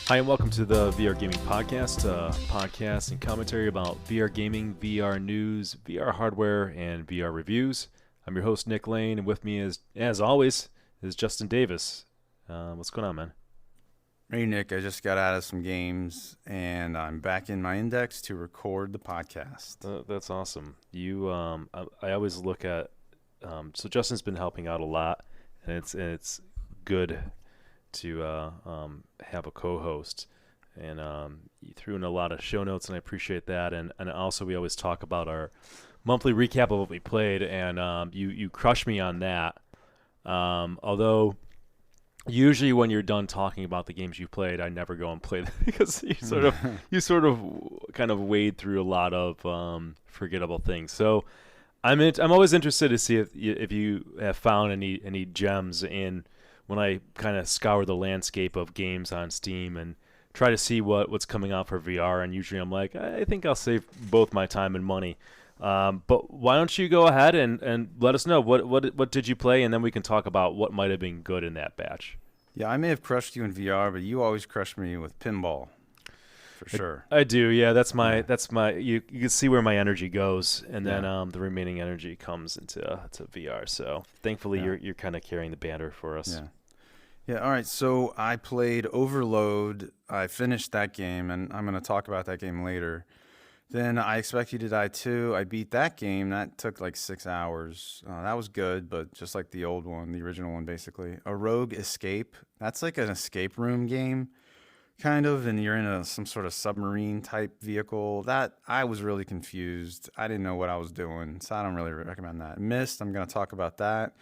Hi, and welcome to the VR Gaming Podcast, podcast and commentary about VR gaming, VR news, VR hardware, and VR reviews. I'm your host, Nick Lane, and with me, as always, is Justin Davis. What's going on, man? Hey, Nick, I just got out of some games, and I'm back in my index to record the podcast. That's awesome. I always look at, so Justin's been helping out a lot, and it's good to have a co-host, and you threw in a lot of show notes, and I appreciate that. And also, we always talk about our monthly recap of what we played, and you crush me on that. Although usually when you're done talking about the games you played, I never go and play them because you sort of kind of wade through a lot of forgettable things. So I'm always interested to see if you have found any gems in when I kind of scour the landscape of games on Steam and try to see what's coming out for VR. And usually I'm like, I think I'll save both my time and money. But why don't you go ahead and let us know what did you play, and then we can talk about what might have been good in that batch. Yeah, I may have crushed you in VR, but you always crush me with pinball, for sure. I do, yeah. That's my you can see where my energy goes, and then the remaining energy comes into VR. So thankfully you're kind of carrying the banner for us. Yeah, all right, so I played Overload. I finished that game, and I'm going to talk about that game later. Then I Expect You to Die 2. I beat that game. That took like 6 hours. That was good, but just like the old one, the original one, basically. A Rogue Escape. That's like an escape room game, kind of, and you're in some sort of submarine type vehicle. That I was really confused. I didn't know what I was doing, so I don't really recommend that. Myst, I'm going to talk about that.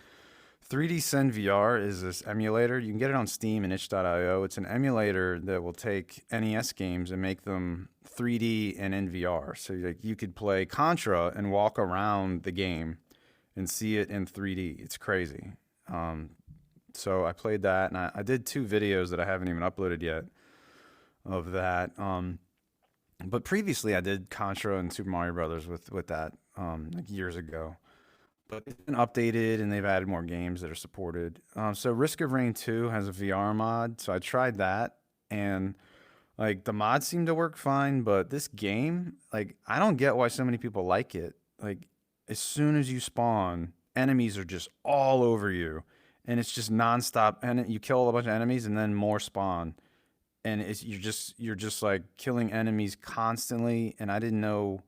3D Send VR is this emulator. You can get it on Steam and itch.io. It's an emulator that will take NES games and make them 3D and in VR. So you could play Contra and walk around the game and see it in 3D. It's crazy. So I played that, and I did 2 videos that I haven't even uploaded yet of that. But previously I did Contra and Super Mario Brothers with that like years ago. But it's been updated, and they've added more games that are supported. So Risk of Rain 2 has a VR mod, so I tried that, and like the mod seemed to work fine, but this game, like I don't get why so many people like it. Like as soon as you spawn, enemies are just all over you, and it's just nonstop. And you kill a bunch of enemies, and then more spawn, and you're just like killing enemies constantly. And I didn't know.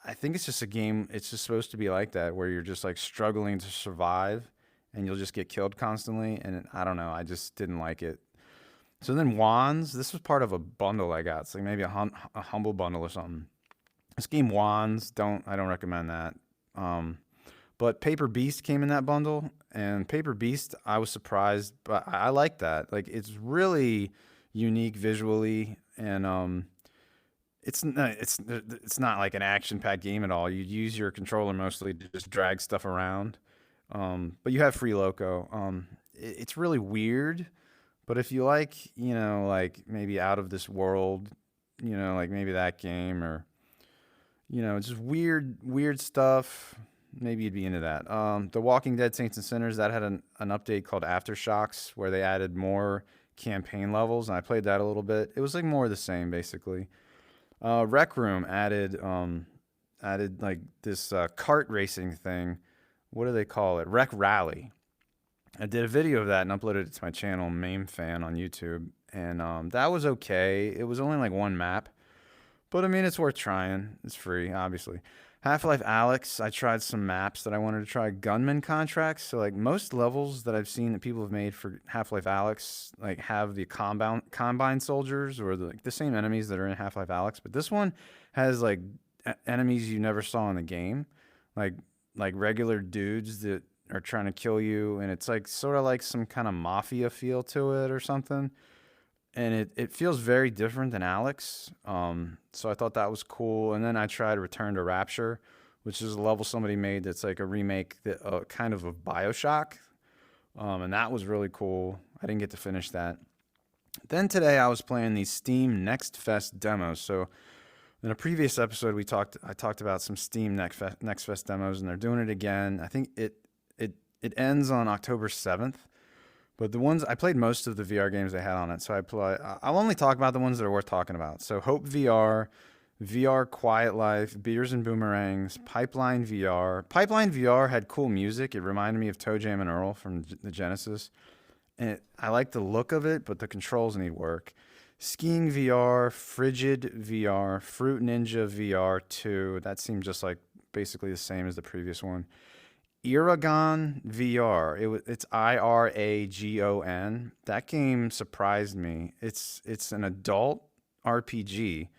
I think it's just a game. It's just supposed to be like that, where you're just like struggling to survive, and you'll just get killed constantly. And I don't know. I just didn't like it. So then Wands. This was part of a bundle I got. It's like maybe a humble bundle or something. This game Wands. I don't recommend that. But Paper Beast came in that bundle, and Paper Beast, I was surprised, but I like that. Like it's really unique visually, and it's not like an action-packed game at all. You use your controller mostly to just drag stuff around, but you have free loco. It's really weird, but if you like, like maybe Out of This World, like maybe that game, or just weird stuff, maybe you'd be into that. The Walking Dead Saints and Sinners, that had an update called Aftershocks, where they added more campaign levels, and I played that a little bit. It was like more of the same, basically. Rec Room added like this kart racing thing. What do they call it? Rec Rally. I did a video of that and uploaded it to my channel, Mame Fan, on YouTube, and that was okay. It was only like one map, but I mean it's worth trying. It's free, obviously. Half-Life Alyx, I tried some maps that I wanted to try. Gunman contracts. So like most levels that I've seen that people have made for Half-Life Alyx like have the combine soldiers, or the same enemies that are in Half-Life Alyx, but this one has like enemies you never saw in the game, like regular dudes that are trying to kill you, and it's like sort of like some kind of mafia feel to it or something. And it feels very different than Alex. So I thought that was cool. And then I tried Return to Rapture, which is a level somebody made that's like a remake kind of BioShock. And that was really cool. I didn't get to finish that. Then today I was playing these Steam Next Fest demos. So in a previous episode I talked about some Steam Next Fest demos, and they're doing it again. I think it ends on October 7th. But the ones I played most of the VR games they had on it, so I'll only talk about the ones that are worth talking about. So Hope VR, VR Quiet Life, Beers and Boomerangs, Pipeline VR. Pipeline VR had cool music. It reminded me of Toe Jam and Earl from the Genesis. I like the look of it, but the controls need work. Skiing VR, Frigid VR, Fruit Ninja VR 2. That seemed just like basically the same as the previous one. Iragon VR. It's Iragon. That game surprised me. It's an adult RPG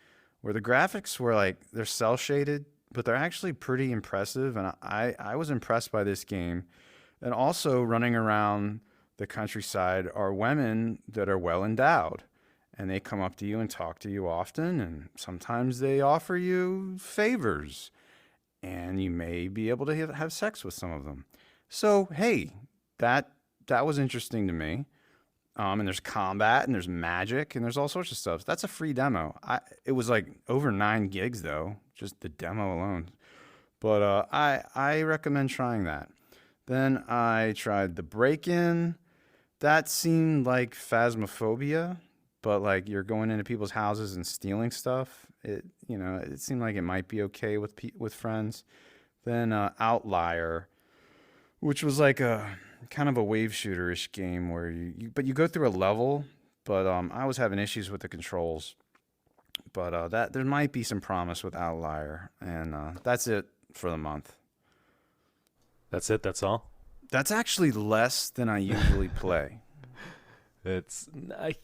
where the graphics were like they're cel shaded, but they're actually pretty impressive. And I was impressed by this game. And also running around the countryside are women that are well endowed. And they come up to you and talk to you often, and sometimes they offer you favors, and you may be able to have sex with some of them. So hey, that was interesting to me. And there's combat, and there's magic, and there's all sorts of stuff. That's a free demo. It was like over 9 gigs though, just the demo alone. But I recommend trying that. Then I tried the break-in. That seemed like Phasmophobia, but like you're going into people's houses and stealing stuff. It seemed like it might be okay with friends. Then Outlier, which was like a kind of a wave shooter-ish game where you go through a level, but I was having issues with the controls. But that there might be some promise with Outlier, and that's it for the month. That's it. That's all. That's actually less than I usually play. It's I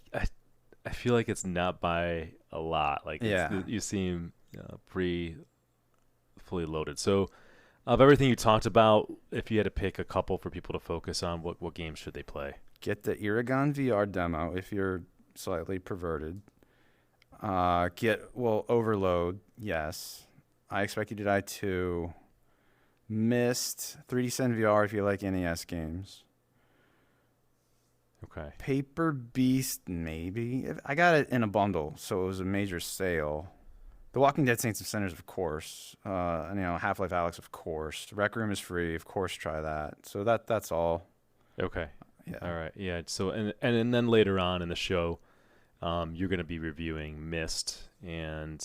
feel like it's not by a lot. Like Yeah. you seem pretty fully loaded. So of everything you talked about, if you had to pick a couple for people to focus on, what games should they play? Get the Iragon VR demo if you're slightly perverted. Overload, yes. I Expect You to Die 2. Myst, 3D Sen VR if you like NES games. Okay. Paper Beast, maybe. I got it in a bundle, so it was a major sale. The Walking Dead Saints of Sinners, of course. Half-Life Alyx, of course. Rec Room is free, of course. Try that. So that's all. Okay. Yeah. All right. Yeah. So and then later on in the show, you're going to be reviewing Myst and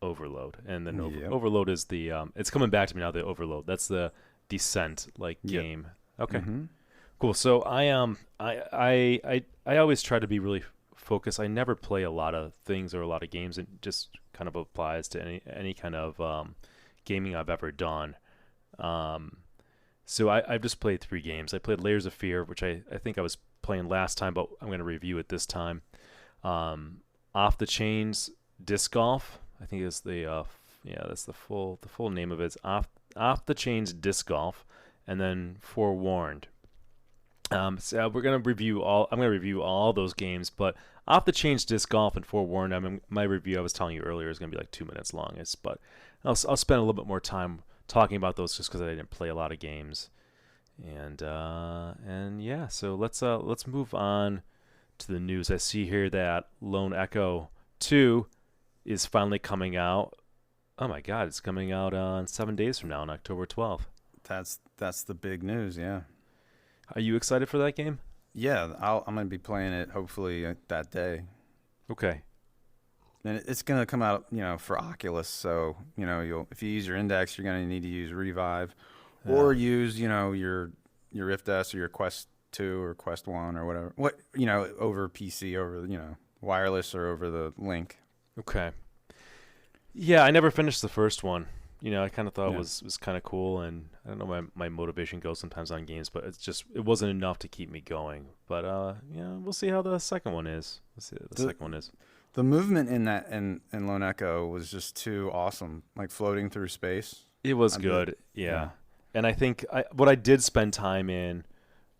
Overload, and then Yep. Overload is the it's coming back to me now. The Overload. That's the Descent Yep. game. Okay. Mm-hmm. Cool. So I always try to be really focused. I never play a lot of things or a lot of games. It just kind of applies to any kind of gaming I've ever done. So I've just played 3 games. I played Layers of Fear, which I think I was playing last time, but I'm going to review it this time. Off the Chains Disc Golf. I think it's that's the full name of it. It's Off the Chains Disc Golf, and then Forewarned. So we're gonna review all. I'm gonna review all those games, but Off the Chains Disc Golf and Forewarned. My review I was telling you earlier is gonna be like 2 minutes long. But I'll spend a little bit more time talking about those just because I didn't play a lot of games. And yeah, so let's move on to the news. I see here that Lone Echo 2 is finally coming out. Oh my God, it's coming out on 7 days from now, on October 12th. That's the big news. Yeah. Are you excited for that game? Yeah, I'm gonna be playing it hopefully that day, Okay. and it's gonna come out, for Oculus. So if you use your Index, you're gonna need to use Revive, or use your Rift S or your Quest 2 or Quest 1 or whatever. Over PC, over wireless or over the link. Okay. Yeah, I never finished the first one. I kind of thought Yeah. it was kind of cool, and I don't know where my motivation goes sometimes on games, but it wasn't enough to keep me going. But we'll see how the second one is. Let's see how the second one is. The movement in that in Lone Echo was just too awesome, like floating through space. It was I good, bet. yeah. And I think what I did spend time in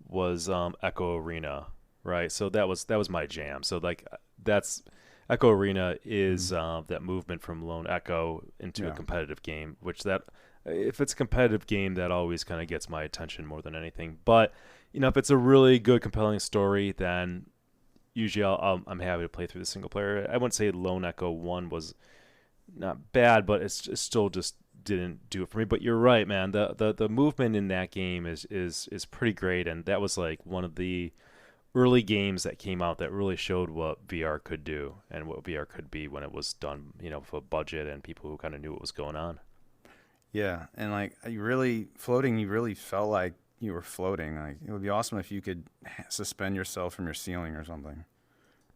was Echo Arena, right? So that was my jam. So like that's Echo Arena is that movement from Lone Echo into a Yeah. competitive game, which if it's a competitive game, that always kind of gets my attention more than anything. But if it's a really good, compelling story, then usually I'm happy to play through the single player. I wouldn't say Lone Echo 1 was not bad, but it's still just didn't do it for me. But you're right, man. The movement in that game is pretty great, and that was like one of the early games that came out that really showed what VR could do and what VR could be when it was done, for a budget and people who kind of knew what was going on. Yeah, and like you really felt like you were floating. Like it would be awesome if you could suspend yourself from your ceiling or something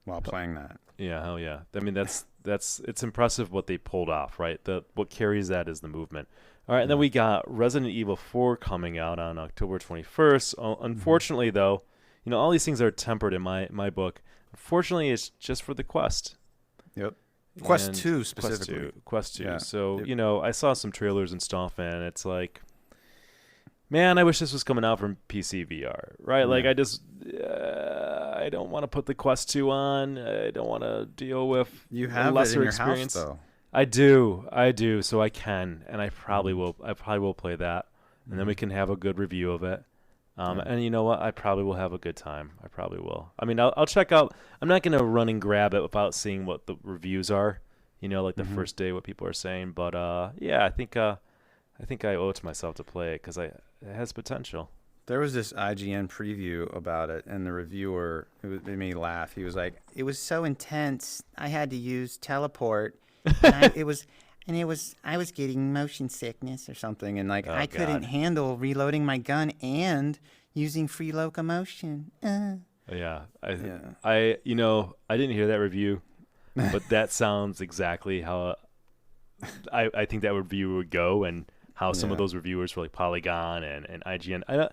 while playing that. Yeah, hell yeah. I mean, that's it's impressive what they pulled off, right? What carries that is the movement. All right, and then Yeah. we got Resident Evil 4 coming out on October 21st. Hmm. Unfortunately, though, all these things are tempered in my book. Unfortunately, it's just for the Quest. Yep. Quest And 2 Quest specifically. 2, Quest 2. Yeah. So, Yep. I saw some trailers and stuff, and it's like, man, I wish this was coming out from PC VR, right? Like, Yeah. I don't want to put the Quest 2 on. I don't want to deal with You a have it lesser in your experience. house though. I do, so I can, and I probably Mhm. will. I probably will play that, and then we Mhm. can have a good review of it. Yeah. And you know what? I probably will have a good time. I probably will. I mean, I'll check out. I'm not gonna run and grab it without seeing what the reviews are. Like the Mhm. first day, what people are saying. But yeah, I think I owe it to myself to play it because it has potential. There was this IGN preview about it, and the reviewer, it made me laugh. He was like, "It was so intense, I had to use teleport, and I was getting motion sickness or something, and like Oh I couldn't God. handle reloading my gun and using free locomotion." Yeah. Yeah. I didn't hear that review, but that sounds exactly how I think that review would go, and how some of Yeah. those reviewers for like Polygon and IGN. Yeah.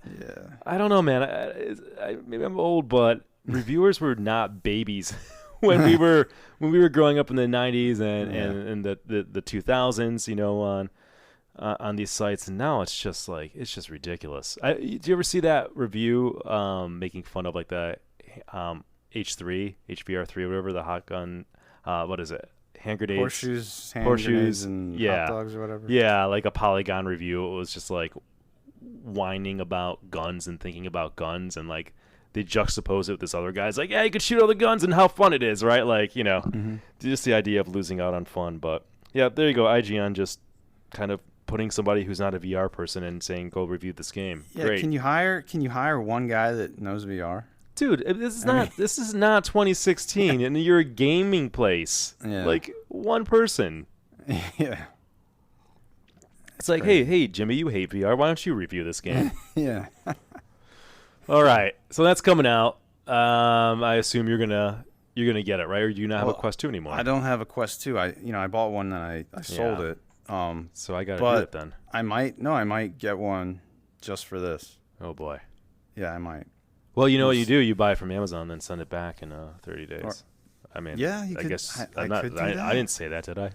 I don't know, man. Maybe I'm old, but reviewers were not babies when we were growing up in the '90s Yeah. and the 2000s. On these sites, and now it's just ridiculous. Do you ever see that review making fun of like the H3 HBR3 or whatever, the hot gun? What is it? Hand grenades. Hand Horseshoes, grenades, and yeah. hot dogs or whatever. Yeah, like a Polygon review. It was just like whining about guns and thinking about guns, and like they juxtapose it with this other guy's like, yeah, you could shoot all the guns and how fun it is, right? Like, Hmm. just the idea of losing out on fun. But yeah, there you go. IGN just kind of putting somebody who's not a VR person and saying, go review this game. Yeah. Great. Can you hire one guy that knows VR? Dude, this is not 2016 and you're a gaming place. Yeah. Like one person. Yeah. It's like, crazy. hey, Jimmy, you hate VR. Why don't you review this game? Yeah. All right, so that's coming out. I assume you're gonna get it, right? Or do you not have a Well, Quest 2 anymore? I don't have a Quest 2. I bought one and I sold Yeah. it. So I gotta do But it then. I might get one just for this. Oh boy. Yeah, I might. Well, you know what you Yes. do? You buy it from Amazon, then send it back in 30 days. Or- I mean, Yeah, you I could. guess I I'm not. could do I that. didn't say that, did I?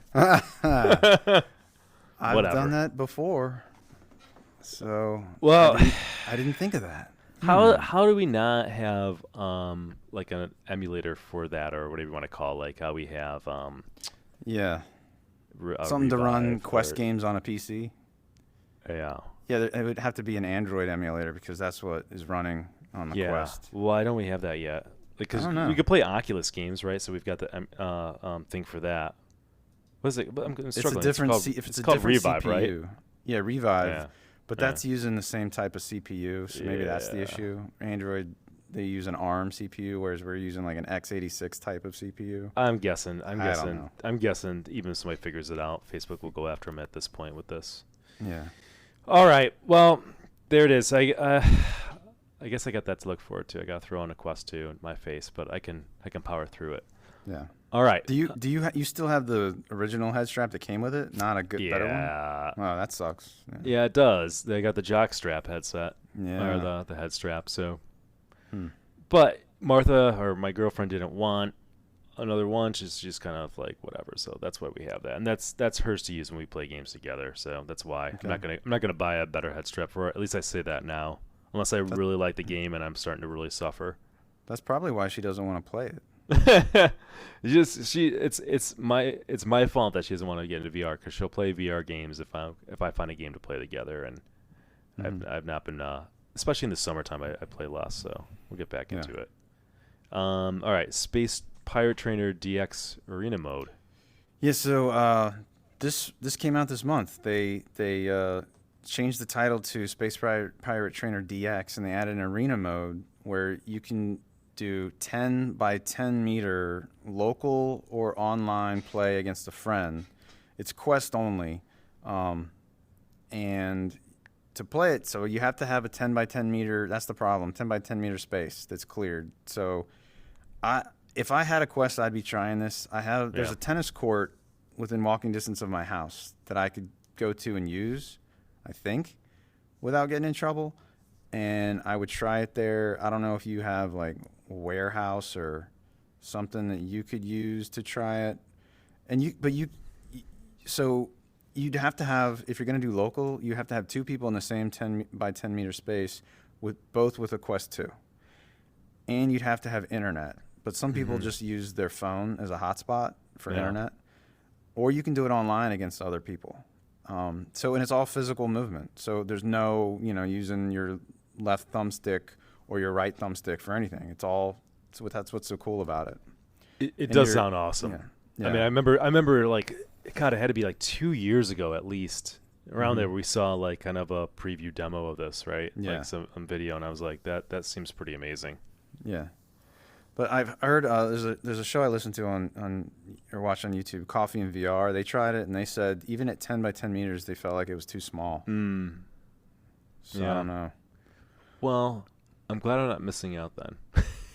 I've Whatever. done that before. So Well, I didn't think of that. how do we not have like an emulator for that, or whatever you want to call it, like how we have Yeah, something to run Revive Quest or- games on a PC. Yeah. Yeah, it would have to be an Android emulator because that's what is running on the Yeah. Quest. Why don't we have that yet? Because I don't know. we could play Oculus games, right? So we've got the thing for that. What is it? I'm It's struggling. a different. called, If it's a called different Revive, CPU. right? Yeah, Revive. Yeah. But Yeah. that's using the same type of CPU, so maybe that's the Yeah. issue. Android, they use an ARM CPU, whereas we're using like an x86 type of CPU. I'm guessing. I don't know. I'm guessing. Even if somebody figures it out, Facebook will go after him at this point with this. Yeah. All right. Well, there it is. I guess I got that to look forward to. I got to throw on a Quest 2 in my face, but I can power through it. Yeah. All right. You still have the original head strap that came with it? Not a good better one? Yeah. Oh, that sucks. Yeah, it does. They got the jock strap headset Yeah. or the head strap. So, Hmm. but Martha or my girlfriend didn't want another one. She's just kind of like whatever. So that's why we have that, and that's hers to use when we play games together. So that's why Okay. I'm not gonna buy a better head strap for it. At least I say that now, unless I really like the game and I'm starting to really suffer. That's probably why she doesn't want to play it. It's my fault that she doesn't want to get into VR because she'll play VR games if I find a game to play together, and Mhm. I've not been especially in the summertime I play less, so we'll get back Yeah. into it. All right, Space Pirate Trainer DX Arena mode. Yeah, so This came out this month. They changed the title to Space Pirate Trainer DX, and they added an arena mode where you can do 10 by 10 meter local or online play against a friend. It's quest only, and to play it, so you have to have a 10 by 10 meter. That's the problem. 10 by 10 meter space that's cleared. So, if I had a quest, I'd be trying this. There's a tennis court within walking distance of my house that I could go to and use, I think, without getting in trouble. And I would try it there. I don't know if you have like a warehouse or something that you could use to try it. So you'd have to have, if you're going to do local, you have to have two people in the same 10 by 10 meter space with a Quest 2. And you'd have to have internet. But some people just use their phone as a hotspot for internet. Or you can do it online against other people. And it's all physical movement. So there's no, using your left thumbstick or your right thumbstick for anything. That's what's so cool about it. It does sound awesome. Yeah. I mean, I remember like, God, it had to be like 2 years ago at least. Around there, we saw like kind of a preview demo of this, right? Yeah. Like some video, and I was like, that seems pretty amazing. Yeah. But I've heard there's a show I listened to on or watched on YouTube, Coffee and VR. They tried it and they said even at 10 by 10 meters, they felt like it was too small. So I don't know. Well, I'm glad I'm not missing out then,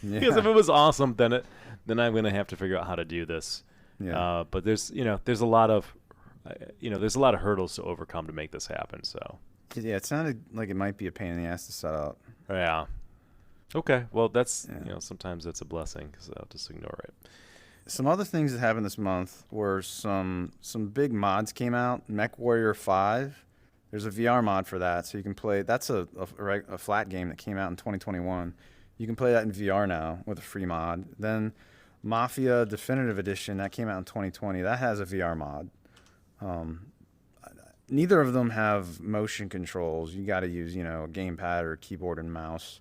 Yeah. because if it was awesome, then I'm gonna have to figure out how to do this. Yeah. But there's a lot of hurdles to overcome to make this happen. So Yeah, it sounded like it might be a pain in the ass to set up. yeah. Okay, well, that's sometimes that's a blessing because I'll just ignore it. Some other things that happened this month were some big mods came out. Mech Warrior 5. There's a VR mod for that, so you can play. That's a flat game that came out in 2021. You can play that in VR now with a free mod. Then Mafia Definitive Edition, that came out in 2020. That has a VR mod. Neither of them have motion controls. You got to use, a gamepad or keyboard and mouse.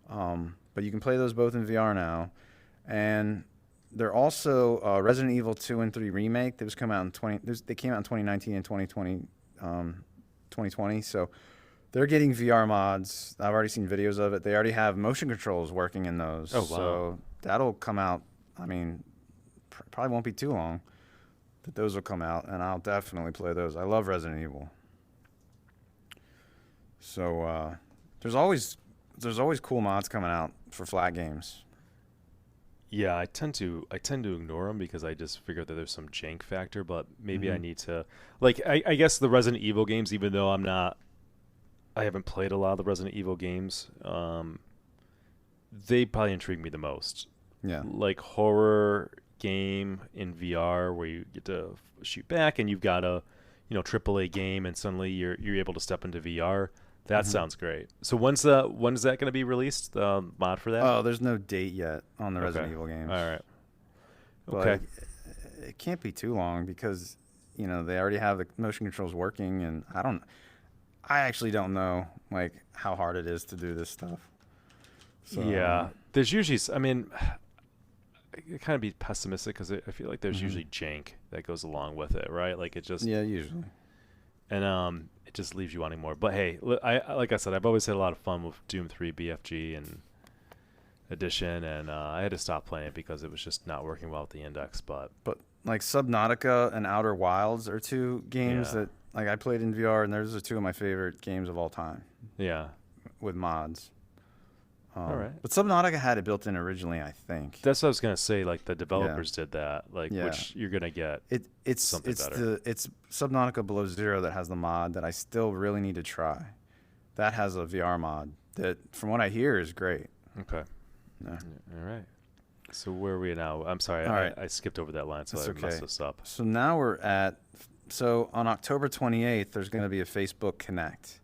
But you can play those both in VR now. And they're also Resident Evil 2 and 3 remake. Those come out they came out in 2019 and 2020. So they're getting VR mods. I've already seen videos of it. They already have motion controls working in those. Oh, wow. So that'll come out. I mean, probably won't be too long that those will come out, and I'll definitely play those. I love Resident Evil. So there's always cool mods coming out for flat games. Yeah, I tend to ignore them because I just figure that there's some jank factor, but maybe I need to, like, I guess the Resident Evil games, even though I haven't played a lot of the Resident Evil games, they probably intrigue me the most. Yeah. Like horror game in VR where you get to shoot back and you've got a, AAA game and suddenly you're able to step into VR. That sounds great. So when's that going to be released? The mod for that? Oh, there's no date yet on the Resident Evil games. All right. Okay. But it can't be too long because, they already have the motion controls working, and I actually don't know like how hard it is to do this stuff. So, yeah. There's usually, I kind of be pessimistic because I feel like there's usually jank that goes along with it, right? Like it just usually, and it just leaves you wanting more. But hey, like I said, I've always had a lot of fun with Doom 3 BFG and Edition, and I had to stop playing it because it was just not working well with the index. But like Subnautica and Outer Wilds are two games that like I played in VR, and those are two of my favorite games of all time. Yeah, with mods. All right. But Subnautica had it built in originally, I think. That's what I was gonna say. Like the developers did that, which you're gonna get. It's something better. It's Subnautica Below Zero that has the mod that I still really need to try. That has a VR mod that, from what I hear, is great. Okay. Yeah. All right. So where are we now? I'm sorry. I skipped over that line, so I messed this up. So now we're on October 28th, there's going to be a Facebook Connect.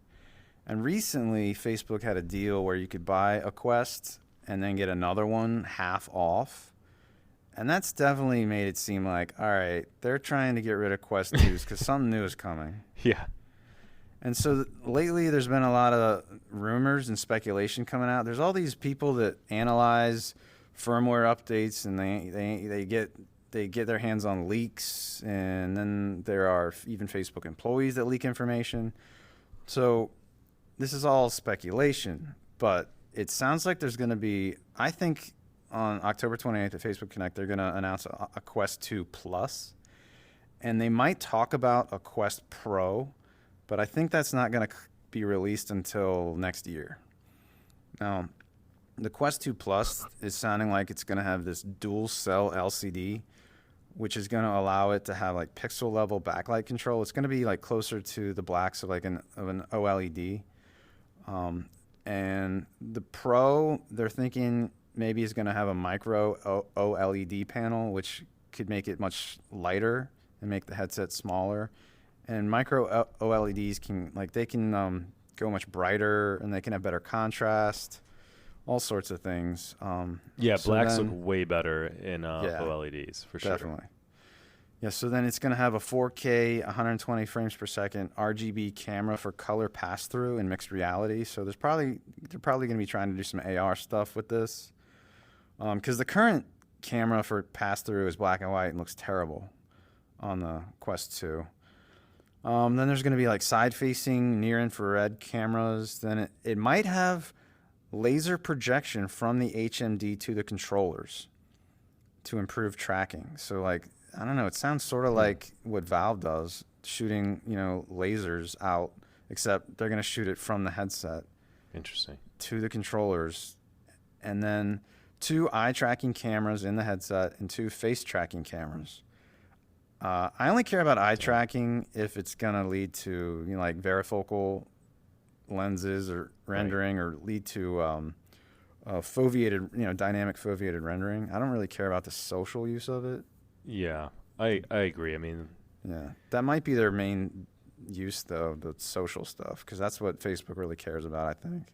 And recently, Facebook had a deal where you could buy a Quest and then get another one half off. And that's definitely made it seem like, all right, they're trying to get rid of Quest 2s because something new is coming. Yeah. And so lately, there's been a lot of rumors and speculation coming out. There's all these people that analyze firmware updates, and they get they get their hands on leaks, and then there are even Facebook employees that leak information. So this is all speculation, but it sounds like there's going to be, I think on October 28th at Facebook Connect, they're going to announce a Quest 2 Plus, and they might talk about a Quest Pro, but I think that's not going to be released until next year. Now, the Quest 2 Plus is sounding like it's going to have this dual cell LCD, which is going to allow it to have like pixel level backlight control. It's going to be like closer to the blacks of like an OLED. And the Pro, they're thinking maybe is going to have a micro OLED panel, which could make it much lighter and make the headset smaller. And micro OLEDs can go much brighter, and they can have better contrast, all sorts of things. Yeah, so blacks then, look way better in OLEDs for sure. definitely. Yeah, so then it's going to have a 4K, 120 frames per second RGB camera for color pass-through and mixed reality. So they're probably going to be trying to do some AR stuff with this, because the current camera for pass-through is black and white and looks terrible on the Quest 2. Then there's going to be like side-facing near-infrared cameras. Then it might have laser projection from the HMD to the controllers to improve tracking. So like, I don't know, it sounds sort of like what Valve does, shooting, lasers out, except they're going to shoot it from the headset. Interesting. To the controllers. And then 2 eye tracking cameras in the headset and 2 face tracking cameras. I only care about eye tracking if it's going to lead to, like varifocal lenses or rendering, or lead to foveated, dynamic foveated rendering. I don't really care about the social use of it. Yeah, I agree. I mean, yeah, that might be their main use, though, the social stuff, because that's what Facebook really cares about, I think.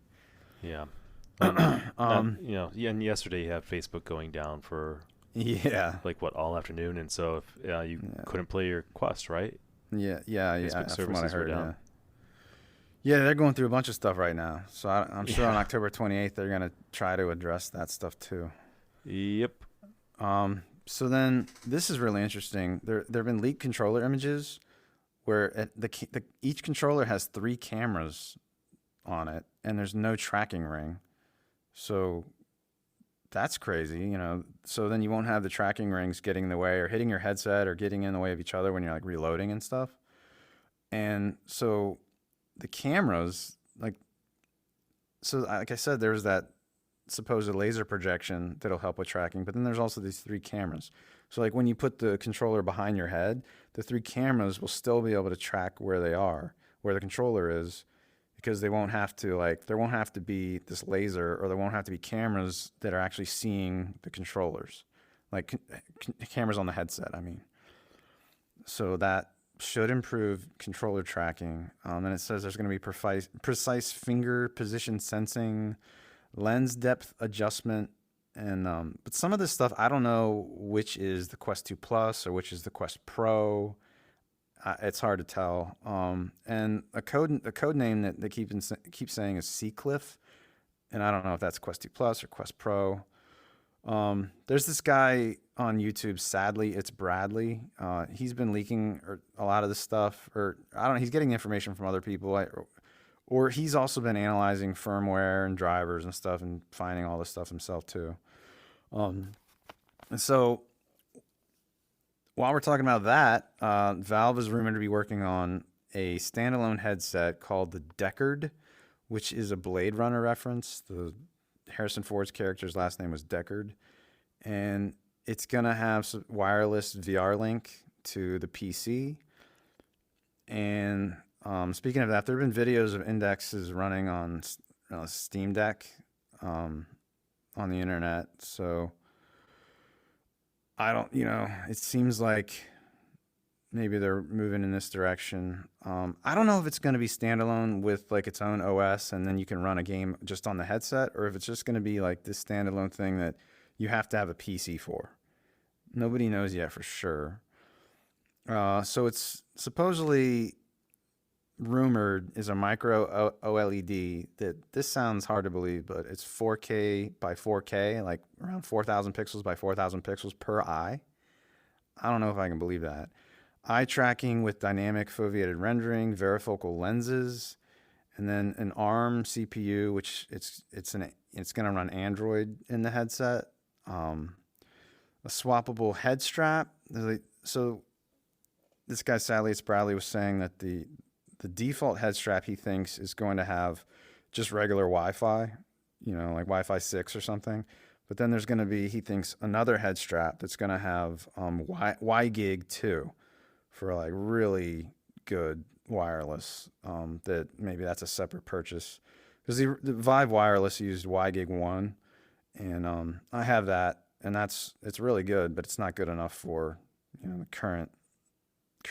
Yeah. And yesterday you have Facebook going down for like all afternoon, and so if you couldn't play your Quest, right? Yeah. Facebook services were down. Yeah, they're going through a bunch of stuff right now. So I'm sure on October 28th they're going to try to address that stuff too. Yep. So then this is really interesting. There have been leaked controller images where each controller has 3 cameras on it, and there's no tracking ring. So that's crazy, So then you won't have the tracking rings getting in the way or hitting your headset or getting in the way of each other when you're like reloading and stuff. And so the cameras, like I said, there's that supposed laser projection that'll help with tracking, but then there's also these 3 cameras. So like when you put the controller behind your head, the 3 cameras will still be able to track where they are, where the controller is, because they won't have to there won't have to be this laser, or there won't have to be cameras that are actually seeing the controllers, like cameras on the headset, I mean. So that should improve controller tracking. And it says there's going to be precise finger position sensing, lens depth adjustment, and but some of this stuff, I don't know which is the Quest 2 Plus or which is the Quest Pro. It's hard to tell. And a code name that they keep saying is Seacliff, and I don't know if that's Quest 2 Plus or Quest Pro. There's this guy on YouTube, sadly, it's Bradley. He's been leaking a lot of this stuff, or I don't know, he's getting information from other people, or he's also been analyzing firmware and drivers and stuff and finding all this stuff himself too. And so while we're talking about that, Valve is rumored to be working on a standalone headset called the Deckard, which is a Blade Runner reference. The Harrison Ford's character's last name was Deckard. And it's going to have some wireless VR link to the PC. And speaking of that, there have been videos of indexes running on Steam Deck on the internet. So I don't, it seems like maybe they're moving in this direction. I don't know if it's going to be standalone with like its own OS and then you can run a game just on the headset, or if it's just going to be like this standalone thing that you have to have a PC for. Nobody knows yet for sure. So it's supposedly rumored is a micro OLED that this sounds hard to believe, but it's 4K by 4K, like around 4,000 pixels by 4,000 pixels per eye. I don't know if I can believe that. Eye tracking with dynamic foveated rendering, varifocal lenses, and then an ARM CPU, which it's going to run Android in the headset. A swappable head strap. So this guy Sally Bradley was saying that the default head strap he thinks is going to have just regular Wi-Fi, like Wi-Fi 6 or something. But then there's going to be, he thinks, another head strap that's going to have WiGig 2 for like really good wireless. That maybe that's a separate purchase because the Vive Wireless used WiGig 1, and I have that, and it's really good, but it's not good enough for the current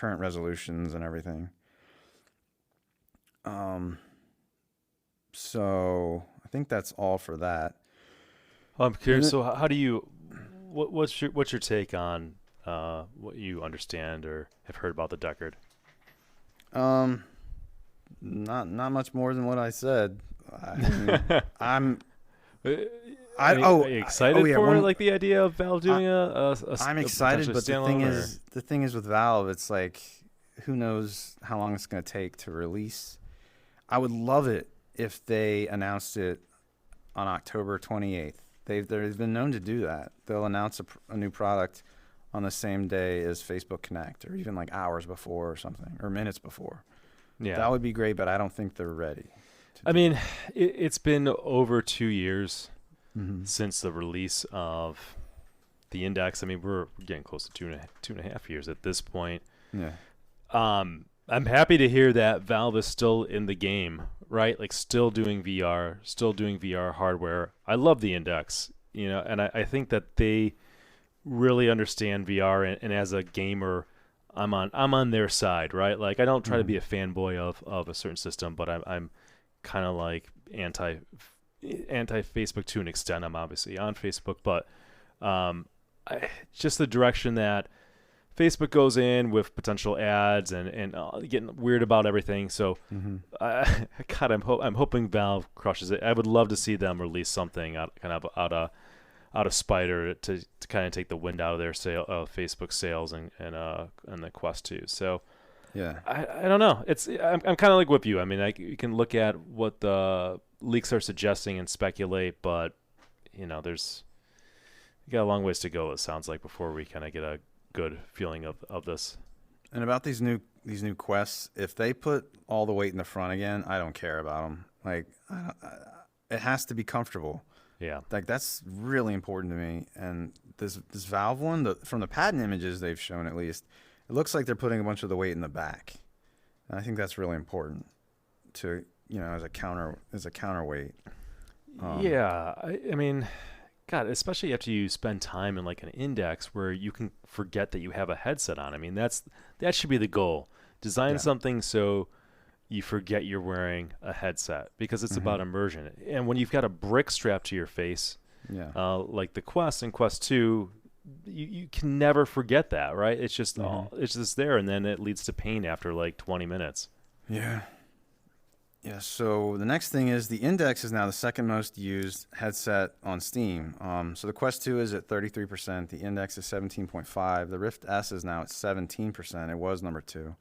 resolutions and everything. So I think that's all for that. I'm And curious. So how do you? What's your take on what you understand or have heard about the Deckard? um, not much more than what I said. I mean, I'm I Are you excited yeah, for like the idea of Valve I, doing I'm a excited, potentially but standalone? Or the thing is with Valve, it's like who knows how long it's going to take to release. I would love it if they announced it on October 28th. They've been known to do that. They'll announce a new product on the same day as Facebook Connect, or even like hours before or something, or minutes before. yeah, That would be great, but I don't think they're ready to I do mean, that. it's been over 2 years Mm-hmm. since the release of the Index. I mean, we're getting close to two and a half years at this point. Yeah. I'm happy to hear that Valve is still in the game, right? Like still doing VR hardware. I love the Index, and I think that they really understand VR, and as a gamer, I'm on their side, right? Like I don't try to Mm-hmm. be a fanboy of a certain system, but I'm kind of like anti Facebook to an extent. I'm obviously on Facebook, but just the direction that Facebook goes in with potential ads and getting weird about everything. So, Mm-hmm. God, I'm hoping Valve crushes it. I would love to see them release something out of Spider to kind of take the wind out of their Facebook sales and the Quest 2. So Yeah. I don't know. I'm kind of like with you. I mean, you can look at what the leaks are suggesting and speculate, but there's you got a long ways to go. It sounds like before we kind of get a good feeling of this. And about these new quests, if they put all the weight in the front again, I don't care about them. Like, it has to be comfortable. Yeah. Like that's really important to me. And this Valve one, from the patent images they've shown at least, it looks like they're putting a bunch of the weight in the back. And I think that's really important to as a counterweight. Yeah. I mean, God, especially after you spend time in like an Index where you can forget that you have a headset on. I mean, that should be the goal. Design Yeah. something so you forget you're wearing a headset because it's Mm-hmm. about immersion. And when you've got a brick strapped to your face, Yeah. like the Quest and Quest 2, you can never forget that, right? Mm-hmm. It's just there, and then it leads to pain after like 20 minutes. Yeah. Yeah, so the next thing is the Index is now the second most used headset on Steam. So the Quest 2 is at 33%, the Index is 17.5, the Rift S is now at 17%. It was number 2.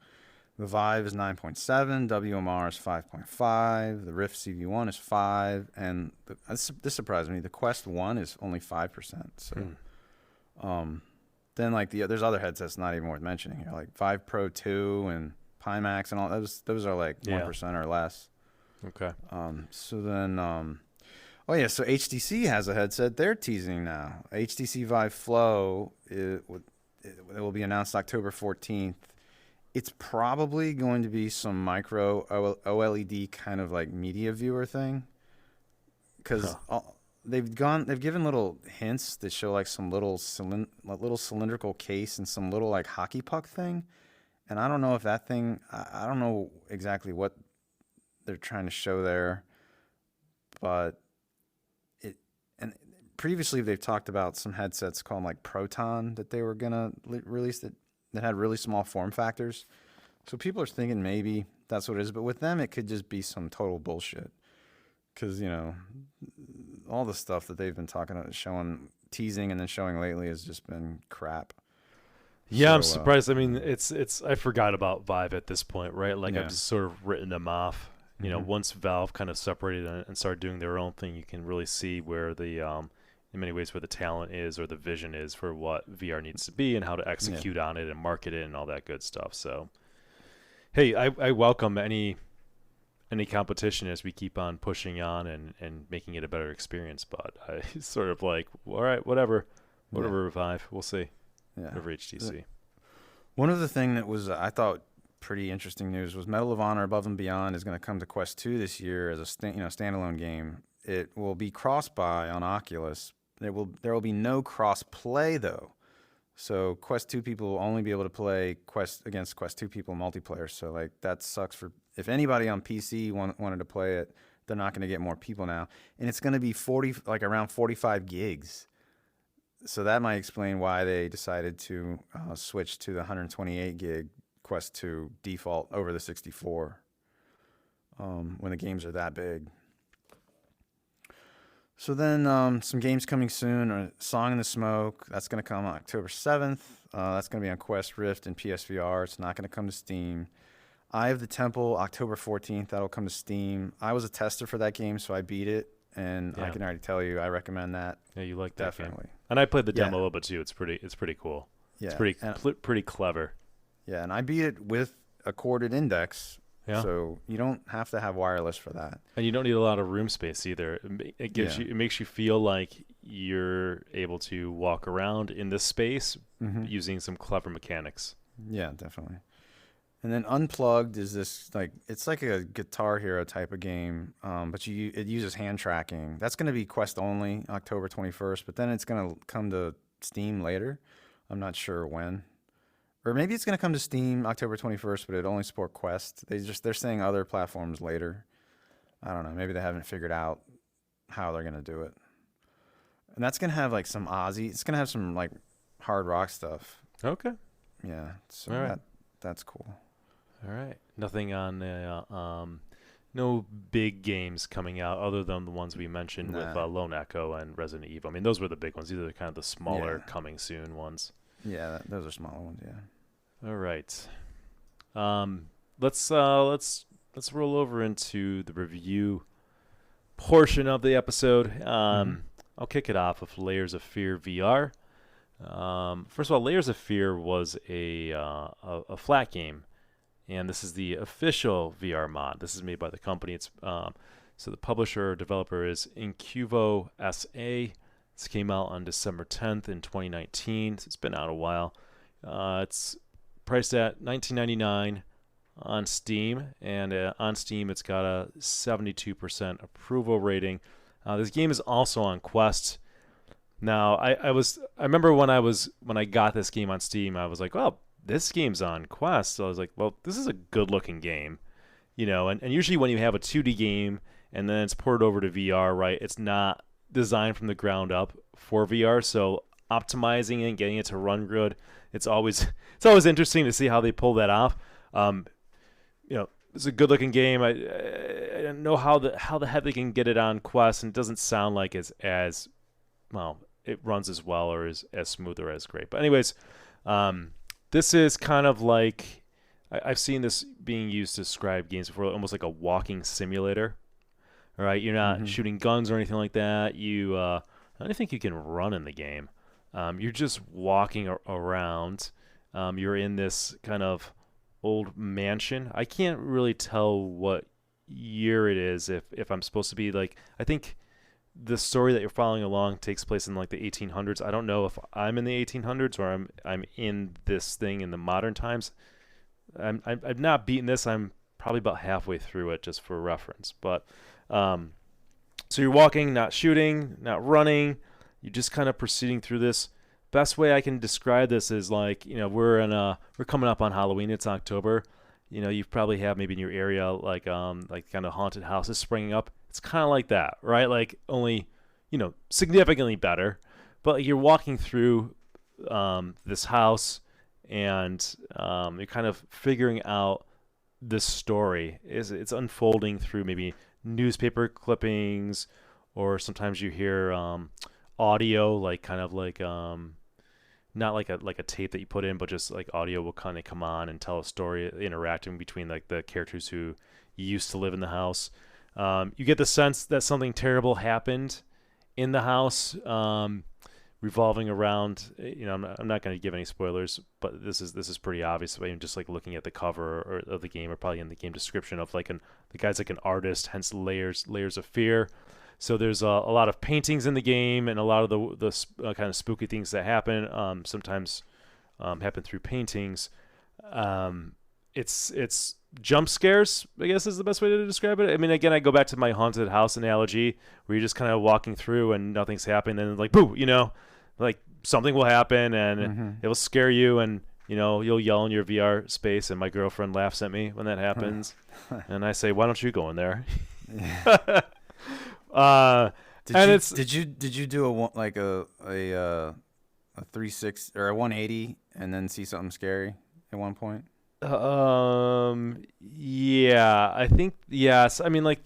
The Vive is 9.7, WMR is 5.5, the Rift CV1 is 5, and this surprised me. The Quest 1 is only 5%. So then like there's other headsets not even worth mentioning here, like Vive Pro 2 and Pimax and all those are like Yeah. 1% or less. Okay. So then, oh yeah, so HTC has a headset they're teasing now. HTC Vive Flow, it will be announced October 14th. It's probably going to be some micro OLED kind of like media viewer thing, because they've given little hints that show like some little cylindrical case and some little like hockey puck thing, and I don't know if that thing. I don't know exactly what they're trying to show there, but and previously they've talked about some headsets called like Proton that they were gonna release that had really small form factors. So people are thinking maybe that's what it is, but with them it could just be some total bullshit, because all the stuff that they've been talking about, teasing and then showing lately has just been crap. Yeah, I'm So surprised. I mean, it's I forgot about Vive at this point, right? Like I've yeah. just sort of written them off. Hmm. Once Valve kind of separated and started doing their own thing, you can really see where in many ways, where the talent is or the vision is for what VR needs to be and how to Yeah. execute on it and market it and all that good stuff. So, hey, I welcome any competition as we keep on pushing on and making it a better experience. But I sort of like, all right, Yeah. whatever Vive, we'll see, Yeah. whatever The- HTC. One of the thing that was I thought pretty interesting news was Medal of Honor Above and Beyond is going to come to Quest 2 this year as a standalone game. It will be cross-buy on Oculus. There will be no cross-play though. So Quest 2 people will only be able to play Quest 2 people multiplayer. So like that sucks for if anybody on PC wanted to play it, they're not going to get more people now. And it's going to be around 45 gigs. So that might explain why they decided to switch to the 128 gig Quest 2 default over the 64 when the games are that big. So then some games coming soon are Song in the Smoke. That's going to come on October 7th. That's going to be on Quest Rift and PSVR. It's not going to come to Steam. Eye of the Temple, October 14th. That'll come to Steam. I was a tester for that game, so I beat it. And I Yeah. can already tell you, I recommend that. Yeah, you like that game. Definitely. And I played the Yeah. demo a little bit too. It's pretty cool. It's Yeah. pretty And, pretty clever. yeah. And I beat it with a corded index. Yeah. So you don't have to have wireless for that. And you don't need a lot of room space either. It gives Yeah. you, it makes you feel like you're able to walk around in this space Hmm. using some clever mechanics. Yeah, definitely. And then Unplugged is this it's like a Guitar Hero type of game, but it uses hand tracking. That's going to be Quest only, October 21st, but then it's going to come to Steam later. I'm not sure when. Or maybe it's going to come to Steam October 21st, but it only support Quest. They're saying other platforms later. I don't know. Maybe they haven't figured out how they're going to do it. And that's going to have like some Aussie. It's going to have some like hard rock stuff. Okay. Yeah. So All right. that's cool. All right. Nothing on no big games coming out other than the ones we mentioned with Nah. Lone Echo and Resident Evil. I mean, those were the big ones. These are kind of the smaller Yeah. coming soon ones. Yeah, those are smaller ones. Yeah. All right. Let's roll over into the review portion of the episode. I'll kick it off with Layers of Fear VR. First of all, Layers of Fear was a flat game, and this is the official VR mod. This is made by the company. It's so the publisher or developer is Incuvo SA. This came out on December 10th in 2019. So it's been out a while. It's priced at $19.99 on Steam, and on Steam it's got a 72% approval rating. This game is also on Quest. Now, I remember when I got this game on Steam, I was like, well, this game's on Quest. So I was like, well, this is a good looking game, and usually when you have a 2D game and then it's ported over to VR, right? It's not designed from the ground up for VR, so optimizing it and getting it to run good, it's always interesting to see how they pull that off. It's a good looking game. I don't know how the heck they can get it on Quest, and it doesn't sound like it's as well, it runs as well or is as smooth or as great. But anyways, this is kind of like I've seen this being used to describe games before, almost like a walking simulator. All right, you're not shooting guns or anything like that. I don't think you can run in the game. You're just walking around. You're in this kind of old mansion. I can't really tell what year it is. If I'm supposed to be like, I think the story that you're following along takes place in like the 1800s. I don't know if I'm in the 1800s or I'm in this thing in the modern times. I've not beaten this. I'm probably about halfway through it just for reference. But so you're walking, not shooting, not running. You're just kind of proceeding through this. Best way I can describe this is like, we're coming up on Halloween. It's October. You probably have maybe in your area like kind of haunted houses springing up. It's kind of like that, right? Like only, significantly better. But you're walking through this house and you're kind of figuring out this story. It's unfolding through maybe newspaper clippings, or sometimes you hear audio, like kind of like not like a tape that you put in, but just like audio will kind of come on and tell a story interacting between like the characters who used to live in the house. You get the sense that something terrible happened in the house, revolving around. I'm not going to give any spoilers, but this is pretty obvious. I mean, just like looking at the cover of the game, or probably in the game description of like the guy's like an artist, hence layers of fear. So there's a lot of paintings in the game, and a lot of the kind of spooky things that happen. Sometimes happen through paintings. It's jump scares, I guess, is the best way to describe it. I mean, again, I go back to my haunted house analogy, where you're just kind of walking through and nothing's happening, and like boo, like something will happen and it will scare you, and you'll yell in your VR space, and my girlfriend laughs at me when that happens, and I say, "Why don't you go in there?" Did you do a 360 or a 180 and then see something scary at one point? Yeah, I think yes. I mean, like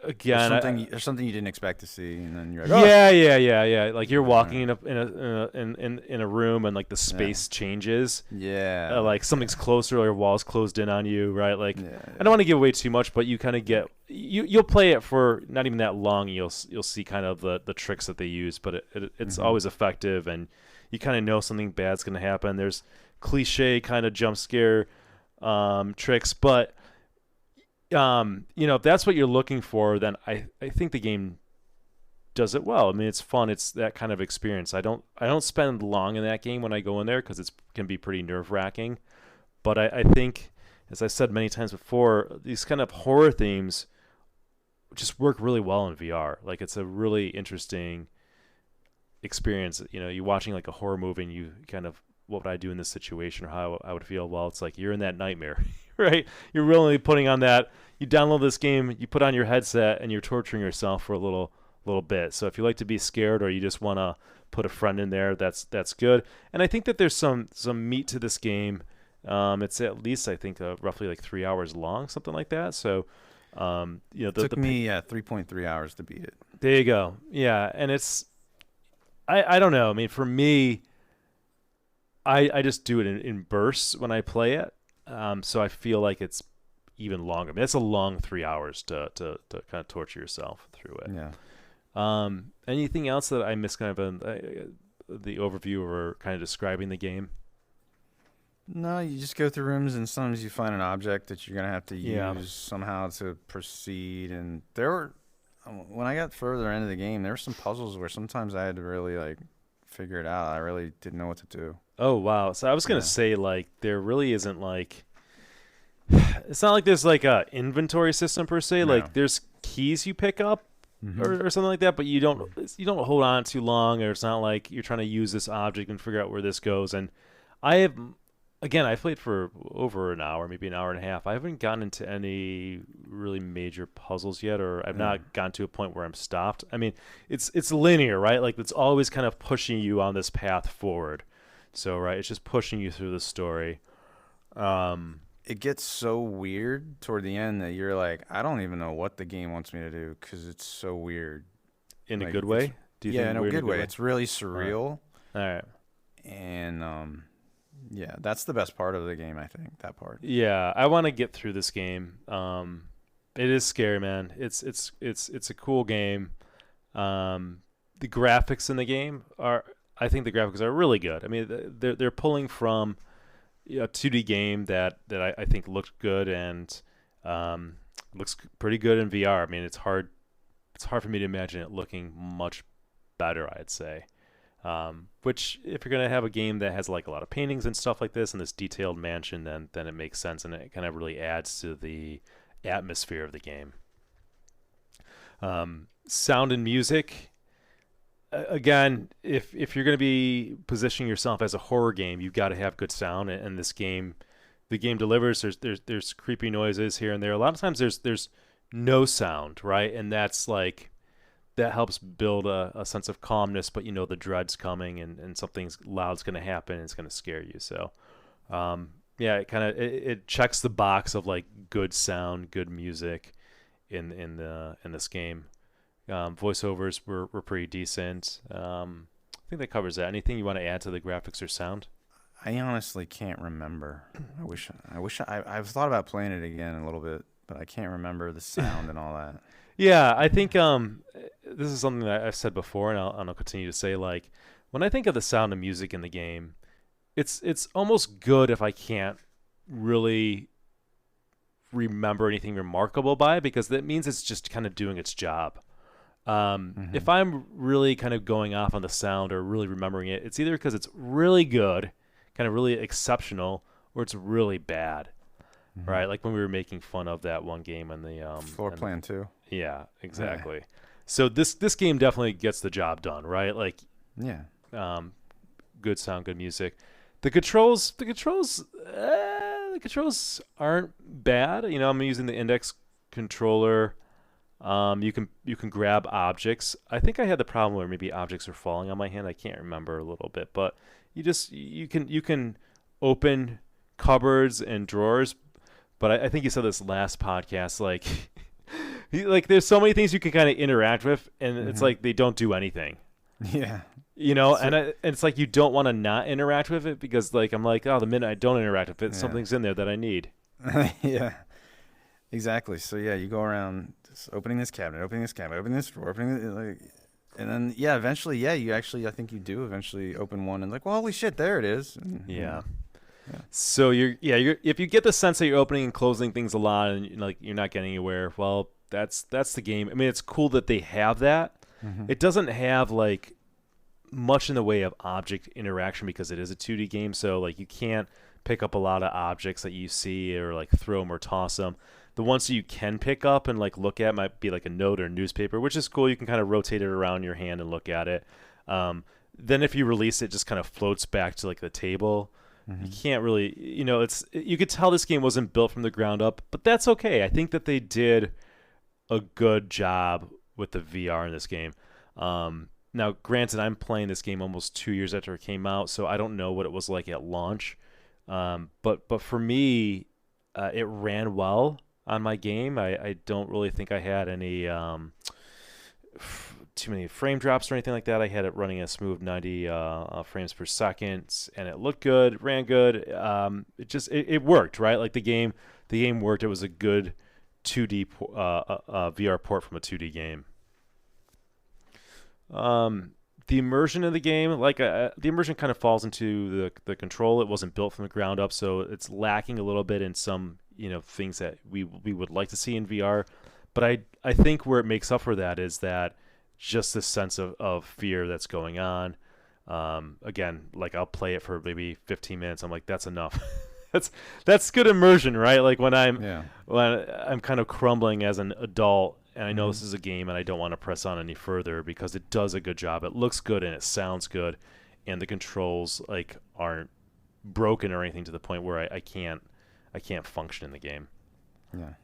again, There's something you didn't expect to see, and then you're like, yeah. Like you're walking in a room, and like the space changes. Yeah. Like something's closer, or walls closed in on you, right? Like Yeah. I don't want to give away too much, but you kind of get you'll play it for not even that long. You'll see kind of the tricks that they use, but it's always effective, and you kind of know something bad's gonna happen. There's cliche kind of jump scare tricks, but if that's what you're looking for, then I think the game does it well. I mean, it's fun. It's that kind of experience. I don't spend long in that game when I go in there, because it can be pretty nerve wracking. But I think, as I said many times before, these kind of horror themes just work really well in VR. Like it's a really interesting experience. You're watching like a horror movie, and you kind of, what would I do in this situation, or how I would feel? Well, it's like you're in that nightmare, right? You're really putting on that. You download this game, you put on your headset, and you're torturing yourself for a little bit. So if you like to be scared, or you just want to put a friend in there, that's good. And I think that there's some meat to this game. It's at least, I think, roughly like 3 hours long, something like that. So it took me 3.3 hours to beat it. There you go. Yeah, and it's I don't know. I mean, for me, I just do it in bursts when I play it. So I feel like it's even longer. I mean, it's a long 3 hours to kind of torture yourself through it. Yeah. Anything else that I missed, kind of the overview, or kind of describing the game? No, you just go through rooms, and sometimes you find an object that you're gonna have to Yeah. use somehow to proceed. And when I got further into the game, there were some puzzles where sometimes I had to really like figure it out. I really didn't know what to do. Oh, wow. So I was going to say, like, there really isn't, like, it's not like there's, like, a inventory system per se. No. Like, there's keys you pick up or something like that, but you don't hold on too long, or it's not like you're trying to use this object and figure out where this goes. And I played for over an hour, maybe an hour and a half. I haven't gotten into any really major puzzles yet, or I've not gotten to a point where I'm stopped. I mean, it's linear, right? Like, it's always kind of pushing you on this path forward. So, right, it's just pushing you through the story. It gets so weird toward the end that you're like, I don't even know what the game wants me to do, because it's so weird. In a Like, good way? Do you think in a weird good way. It's really surreal. All right. And yeah, that's the best part of the game, I think, that part. Yeah, I want to get through this game. It is scary, man. It's a cool game. The graphics in the game I think the graphics are really good. I mean, they're pulling from a 2D game that I think looked good, and looks pretty good in VR. I mean, it's hard for me to imagine it looking much better, I'd say. Which, if you're gonna have a game that has like a lot of paintings and stuff like this, and this detailed mansion, then it makes sense, and it kind of really adds to the atmosphere of the game. Sound and music. Again, if you're going to be positioning yourself as a horror game, you've got to have good sound, and the game delivers. There's creepy noises here and there. A lot of times there's no sound, right? And that's like, that helps build a sense of calmness, but the dread's coming, and something's loud's going to happen, and it's going to scare you. So yeah, it checks the box of like good sound, good music in this game. Voiceovers were pretty decent. I think think that covers that. Anything you want to add to the graphics or sound? I honestly can't remember. I've thought about playing it again a little bit, but I can't remember the sound and all that. Yeah, I think this is something that I've said before, and I'll continue to say. Like, when I think of the sound of music in the game, it's almost good if I can't really remember anything remarkable by it, because that means it's just kind of doing its job. If I'm really kind of going off on the sound or really remembering it, it's either because it's really good, kind of really exceptional, or it's really bad. Right, like when we were making fun of that one game on the Floor Plan 2. Yeah, exactly. So this game definitely gets the job done, right? Like, Yeah. good sound, good music. The controls aren't bad. You know, I'm using the index controller. You can grab objects. I think I had the problem where maybe objects are falling on my hand. I can't remember a little bit, but you can open cupboards and drawers. But I think you said this last podcast, like, like there's so many things you can kind of interact with, and it's like they don't do anything. Yeah. You know, and it's like you don't want to not interact with it, because like I'm like, oh, the minute I don't interact with it, something's in there that I need. Yeah. Exactly. So yeah, you go around just opening this cabinet, opening this cabinet, opening this drawer, and then eventually, I think you do eventually open one and like, well, holy shit, there it is. And, Yeah. Yeah. So you're if you get the sense that you're opening and closing things a lot, and like you're not getting anywhere, well, that's the game. I mean, it's cool that they have that. It doesn't have like much in the way of object interaction because it is a 2D game, so like you can't pick up a lot of objects that you see or like throw them or toss them. The ones that you can pick up and like look at might be like a note or a newspaper, which is cool. You can kind of rotate it around your hand and look at it. Then if you release it, just kind of floats back to like the table. You can't really, you know, you could tell this game wasn't built from the ground up, but that's okay. I think that they did a good job with the VR in this game. Now, granted, I'm playing this game almost 2 years after it came out, so I don't know what it was like at launch. But for me, it ran well on my game. I don't really think I had any too many frame drops or anything like that. I had it running a smooth 90 frames per second, and it looked good, ran good. It worked, right? Like the game worked. It was a good 2D VR port from a 2D game. The immersion of the game, the immersion kind of falls into the control. It wasn't built from the ground up, so it's lacking a little bit in some things that we would like to see in VR. But I think where it makes up for that is that just this sense of fear that's going on. Again, like I'll play it for maybe 15 minutes. I'm like, that's enough. that's good immersion, right? Like when I'm kind of crumbling as an adult, and I know this is a game and I don't want to press on any further because it does a good job. It looks good and it sounds good, and the controls like aren't broken or anything to the point where I can't function in the game. Yeah.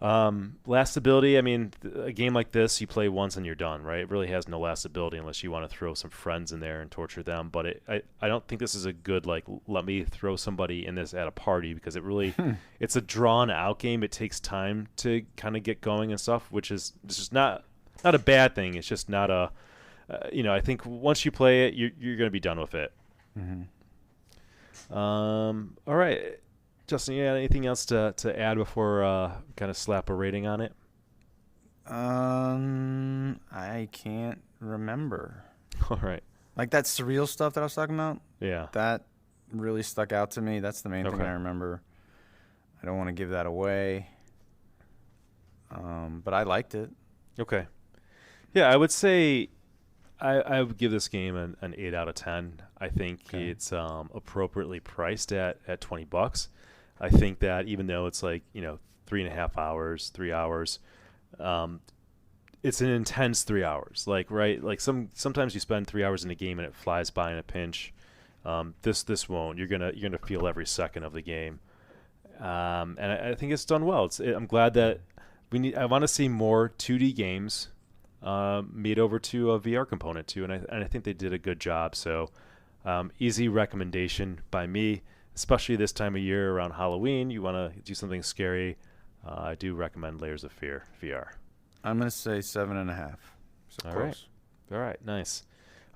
Lastability, I mean, a game like this, you play once and you're done, right? It really has no lastability unless you want to throw some friends in there and torture them. But I don't think this is a good, like, let me throw somebody in this at a party, because it really, it's a drawn out game. It takes time to kind of get going and stuff, which is just not a bad thing. It's just not a, I think once you play it, you're going to be done with it. All right. Justin, you got anything else to add before kind of slap a rating on it? I can't remember. All right. Like that surreal stuff that I was talking about? Yeah. That really stuck out to me. That's the main thing Okay. I remember. I don't want to give that away. But I liked it. Okay. Yeah, I would say I would give this game an 8 out of 10. I think it's appropriately priced at $20. I think that even though it's like 3.5 hours, 3 hours, it's an intense 3 hours. Like, right, like sometimes you spend 3 hours in a game and it flies by in a pinch. This won't. You're gonna feel every second of the game, and I think it's done well. I'm glad that I want to see more 2D games made over to a VR component too, and I think they did a good job. So easy recommendation by me. Especially this time of year around Halloween, you want to do something scary. I do recommend Layers of Fear VR. I'm going to say 7.5. So All close. right. All right. Nice.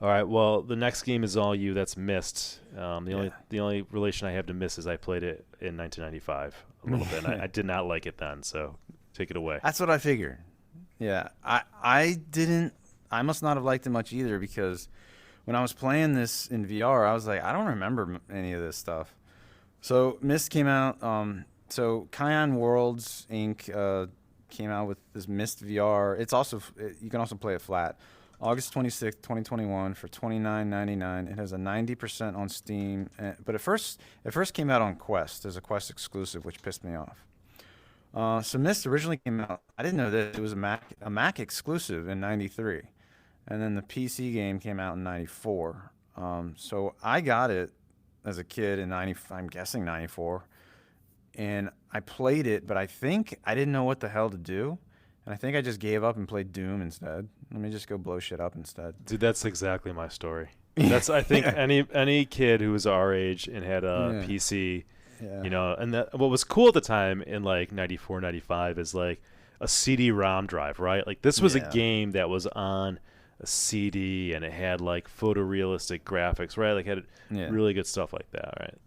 All right. Well, the next game is all you. That's Myst. Yeah. The only relation I have to Myst is I played it in 1995 a little bit. And I did not like it then. So take it away. That's what I figured. Yeah, I didn't. I must not have liked it much either because when I was playing this in VR, I was like, I don't remember any of this stuff. So Myst came out. So Kion Worlds Inc. Came out with this Myst VR. It's also you can also play it flat. August 26th, 2021 for $29.99. It has a 90% on Steam, but it first came out on Quest as a Quest exclusive, which pissed me off. So Myst originally came out. I didn't know that it was a Mac exclusive in '93, and then the PC game came out in '94. So I got it as a kid in '90. I'm guessing '94, and I played it, but I think I didn't know what the hell to do, and I think I just gave up and played Doom instead. Let me just go blow shit up instead. Dude, that's exactly my story. That's I think Yeah, any kid who was our age and had a yeah, PC, yeah, you know, and that what was cool at the time in like 94, 95 is like a CD-ROM drive, right? Like this was a yeah, game that was on a CD and it had like photorealistic graphics, right? Like had yeah. really good stuff like that, right?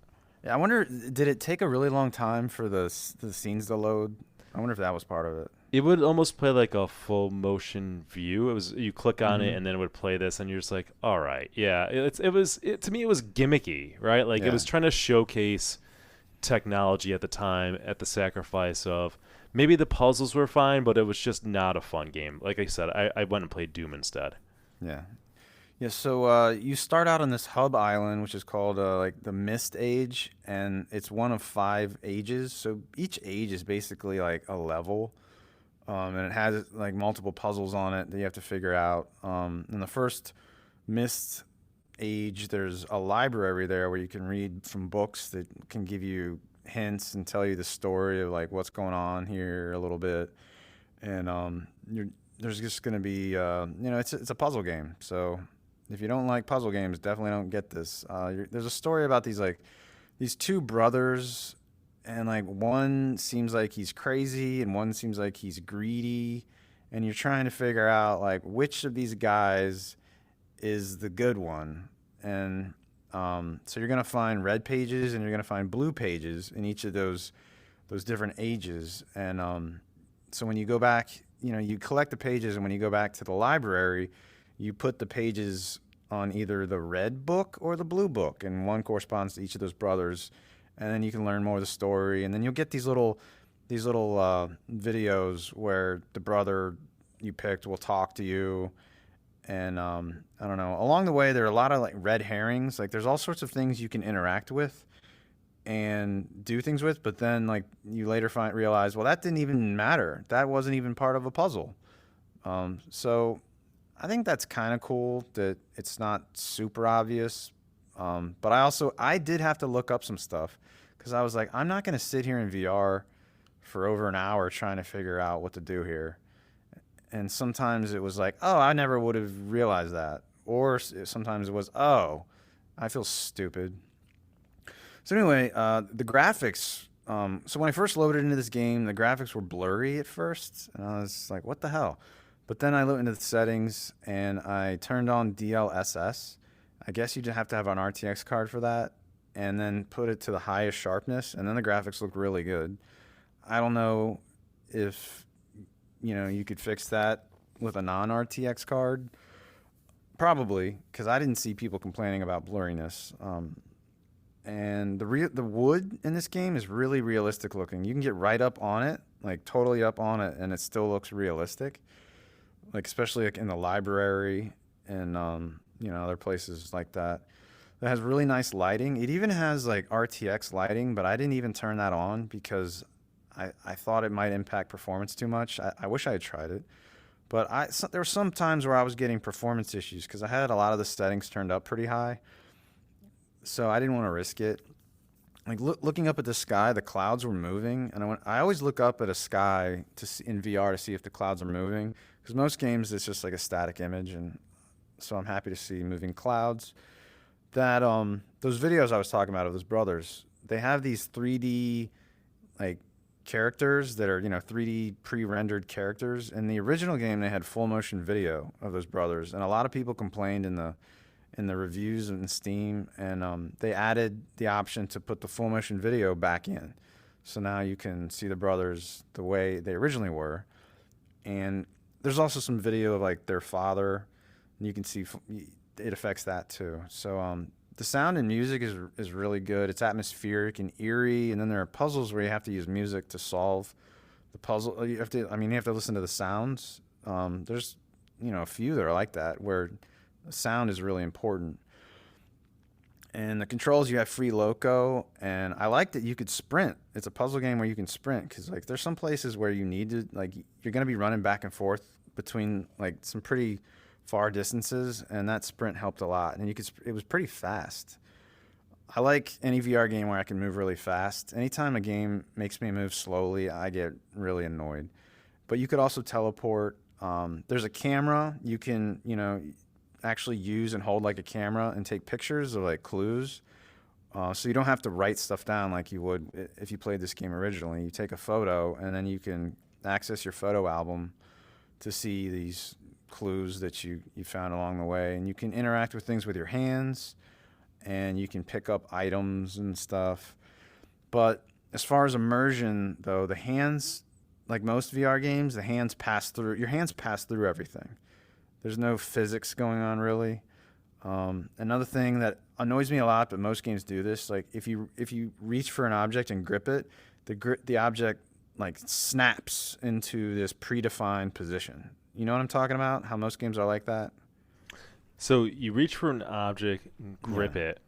Yeah, I wonder, did it take a really long time for the scenes to load? I wonder if that was part of it. It would almost play like a full motion view. It was you click on it Hmm. and then it would play this and you're just like, all right, yeah. To me it was gimmicky, right? Like it Yeah. was trying to showcase technology at the time at the sacrifice of maybe the puzzles were fine, but it was just not a fun game. Like I said, I went and played Doom instead. Yeah. Yeah, so you start out on this hub island, which is called like the Mist Age, and it's one of 5 ages. So each age is basically like a level, and it has like multiple puzzles on it that you have to figure out. In the first Mist Age, there's a library there where you can read from books that can give you hints and tell you the story of like what's going on here a little bit, and there's just going to be it's a puzzle game, so if you don't like puzzle games, definitely don't get this. There's a story about these two brothers, and like one seems like he's crazy and one seems like he's greedy, and you're trying to figure out like which of these guys is the good one. And so you're gonna find red pages and you're gonna find blue pages in each of those different ages. And so when you go back, you collect the pages, and when you go back to the library, you put the pages on either the red book or the blue book, and one corresponds to each of those brothers. And then you can learn more of the story, and then you'll get these little videos where the brother you picked will talk to you. And I don't know. Along the way, there are a lot of like red herrings. Like there's all sorts of things you can interact with and do things with, but then like you later realize, well, that didn't even matter. That wasn't even part of a puzzle. So I think that's kind of cool that it's not super obvious. But I did have to look up some stuff because I was like, I'm not going to sit here in VR for over an hour trying to figure out what to do here. And sometimes it was like, oh, I never would have realized that. Or sometimes it was, oh, I feel stupid. So anyway, the graphics. So when I first loaded into this game, the graphics were blurry at first, and I was like, "What the hell?" But then I looked into the settings and I turned on DLSS. I guess you just have to have an RTX card for that, and then put it to the highest sharpness, and then the graphics look really good. I don't know if you could fix that with a non-RTX card. Probably, because I didn't see people complaining about blurriness. And the wood in this game is really realistic looking. You can get right up on it, like totally up on it, and it still looks realistic. Like especially like in the library and other places like that. It has really nice lighting. It even has like RTX lighting, but I didn't even turn that on because I thought it might impact performance too much. I wish I had tried it, but there were some times where I was getting performance issues because I had a lot of the settings turned up pretty high, so I didn't want to risk it. Like looking up at the sky, the clouds were moving, and I always look up at a sky in VR to see if the clouds are moving, because most games it's just like a static image, and so I'm happy to see moving clouds. That those videos I was talking about of those brothers, they have these 3D like characters that are 3D pre-rendered characters. In the original game, they had full motion video of those brothers, and a lot of people complained in the reviews in Steam, and they added the option to put the full motion video back in. So now you can see the brothers the way they originally were, and there's also some video of like their father, and you can see it affects that too. So the sound and music is really good. It's atmospheric and eerie, and then there are puzzles where you have to use music to solve the puzzle. You have to listen to the sounds. There's a few that are like that where the sound is really important. And the controls, you have free loco, and I like that you could sprint. It's a puzzle game where you can sprint, because like there's some places where you need to, like, you're going to be running back and forth between like some pretty far distances, and that sprint helped a lot. And it was pretty fast. I like any VR game where I can move really fast. Anytime a game makes me move slowly, I get really annoyed. But you could also teleport. There's a camera you can actually use and hold like a camera and take pictures of like clues. So you don't have to write stuff down like you would if you played this game originally. You take a photo, and then you can access your photo album to see these clues that you found along the way. And you can interact with things with your hands, and you can pick up items and stuff. But as far as immersion, though, the hands, like most VR games, your hands pass through everything. There's no physics going on, really. Another thing that annoys me a lot, but most games do this, like if you reach for an object and grip it, the object like snaps into this predefined position. You know what I'm talking about? How most games are like that? So you reach for an object and grip it.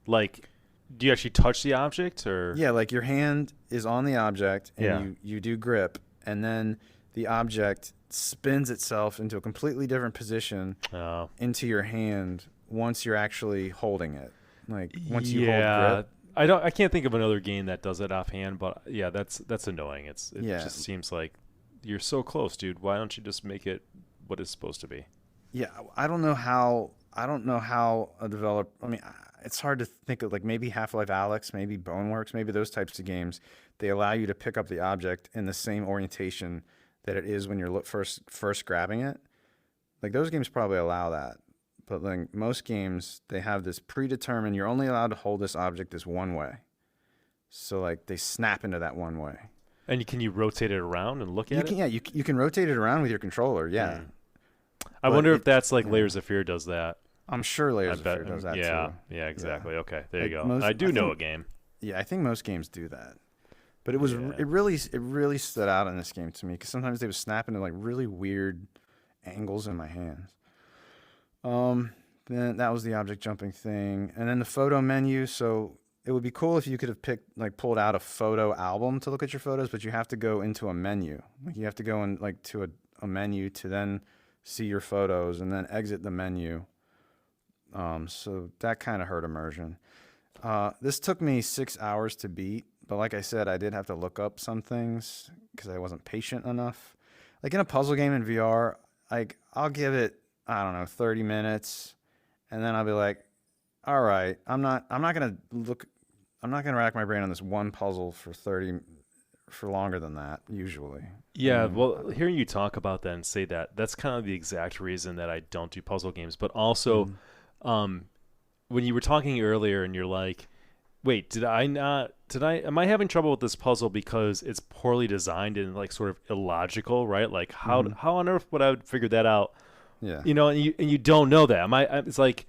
Like, do you actually touch the object, or? Yeah, like your hand is on the object, and you do grip, and then the object spins itself into a completely different position into your hand once you're actually holding it. Like once you hold grip. I can't think of another game that does it offhand, but yeah, that's annoying. It just seems like you're so close, dude. Why don't you just make it what it's supposed to be? Yeah, I don't know how a developer, it's hard to think of, like maybe Half-Life Alyx, maybe Boneworks, maybe those types of games, they allow you to pick up the object in the same orientation that it is when you're first grabbing it. Like those games probably allow that. But like most games, they have this predetermined, you're only allowed to hold this object this one way. So like they snap into that one way. And can you rotate it around and look at it? You can rotate it around with your controller, yeah. I wonder if that's like Layers of Fear does that. I'm sure Layers of Fear does that too. Yeah, exactly. Yeah. Okay, there like you go. I know a game. Yeah, I think most games do that. But it really stood out in this game to me, because sometimes they would snap into like really weird angles in my hands. Then that was the object jumping thing, and then the photo menu. So it would be cool if you could have pulled out a photo album to look at your photos, but you have to go into a menu. Like you have to go in like to a menu to then see your photos, and then exit the menu. So that kind of hurt immersion. This took me 6 hours to beat. But like I said, I did have to look up some things because I wasn't patient enough. Like in a puzzle game in VR, like I'll give it, I don't know, 30 minutes, and then I'll be like, all right, I'm not gonna rack my brain on this one puzzle for longer than that usually. Yeah, well, hearing you talk about that and say that, that's kind of the exact reason that I don't do puzzle games. But also, when you were talking earlier and you're like, wait, am I having trouble with this puzzle because it's poorly designed and like sort of illogical, right? Like how on earth would I figure that out? Yeah. And you don't know that. It's like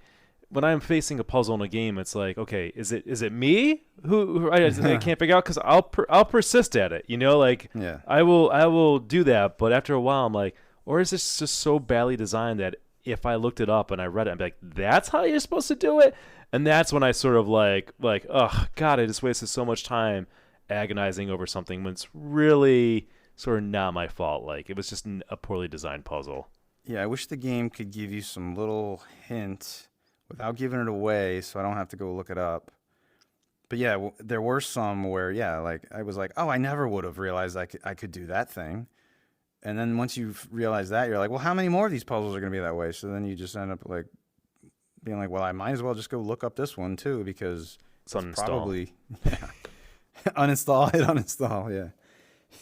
when I'm facing a puzzle in a game, it's like, okay, is it me who I can't figure out? Because I'll persist at it, like I will do that. But after a while, I'm like, or is this just so badly designed that if I looked it up and I read it, I'd be like, that's how you're supposed to do it? And that's when I sort of like, oh God, I just wasted so much time agonizing over something when it's really sort of not my fault. Like it was just a poorly designed puzzle. Yeah, I wish the game could give you some little hint without giving it away, so I don't have to go look it up. But yeah, there were some where, like I was like, oh, I never would have realized I could do that thing. And then once you realize that, you're like, well, how many more of these puzzles are going to be that way? So then you just end up like being like, well, I might as well just go look up this one too, because it's uninstall. Probably uninstall, hit uninstall, yeah.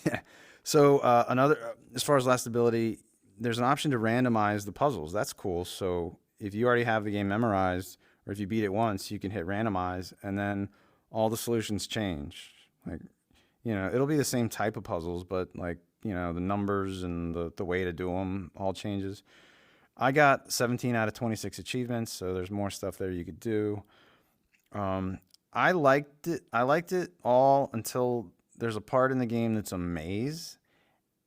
Yeah. So as far as last ability, there's an option to randomize the puzzles. That's cool. So if you already have the game memorized, or if you beat it once, you can hit randomize, and then all the solutions change. Like, it'll be the same type of puzzles, but like, the numbers and the way to do them all changes. I got 17 out of 26 achievements, so there's more stuff there you could do. Um, I liked it. I liked it all until there's a part in the game that's a maze,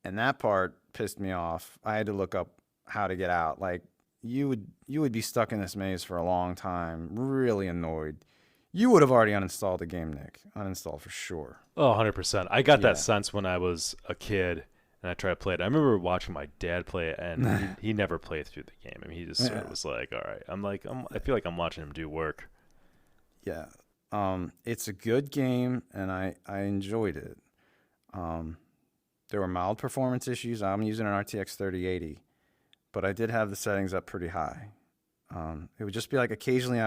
and that part pissed me off. I had to look up how to get out. Like, you would be stuck in this maze for a long time, really annoyed. You would have already uninstalled the game, Nick. Uninstall for sure. Oh, 100%. I got that Yeah. sense when I was a kid and I tried to play it. I remember watching my dad play it, and he never played through the game. I mean, he just sort of Yeah. was like, all right. I feel like I'm watching him do work. Yeah. It's a good game, and I enjoyed it. Um, there were mild performance issues. I'm using an RTX 3080, but I did have the settings up pretty high. It would just be like occasionally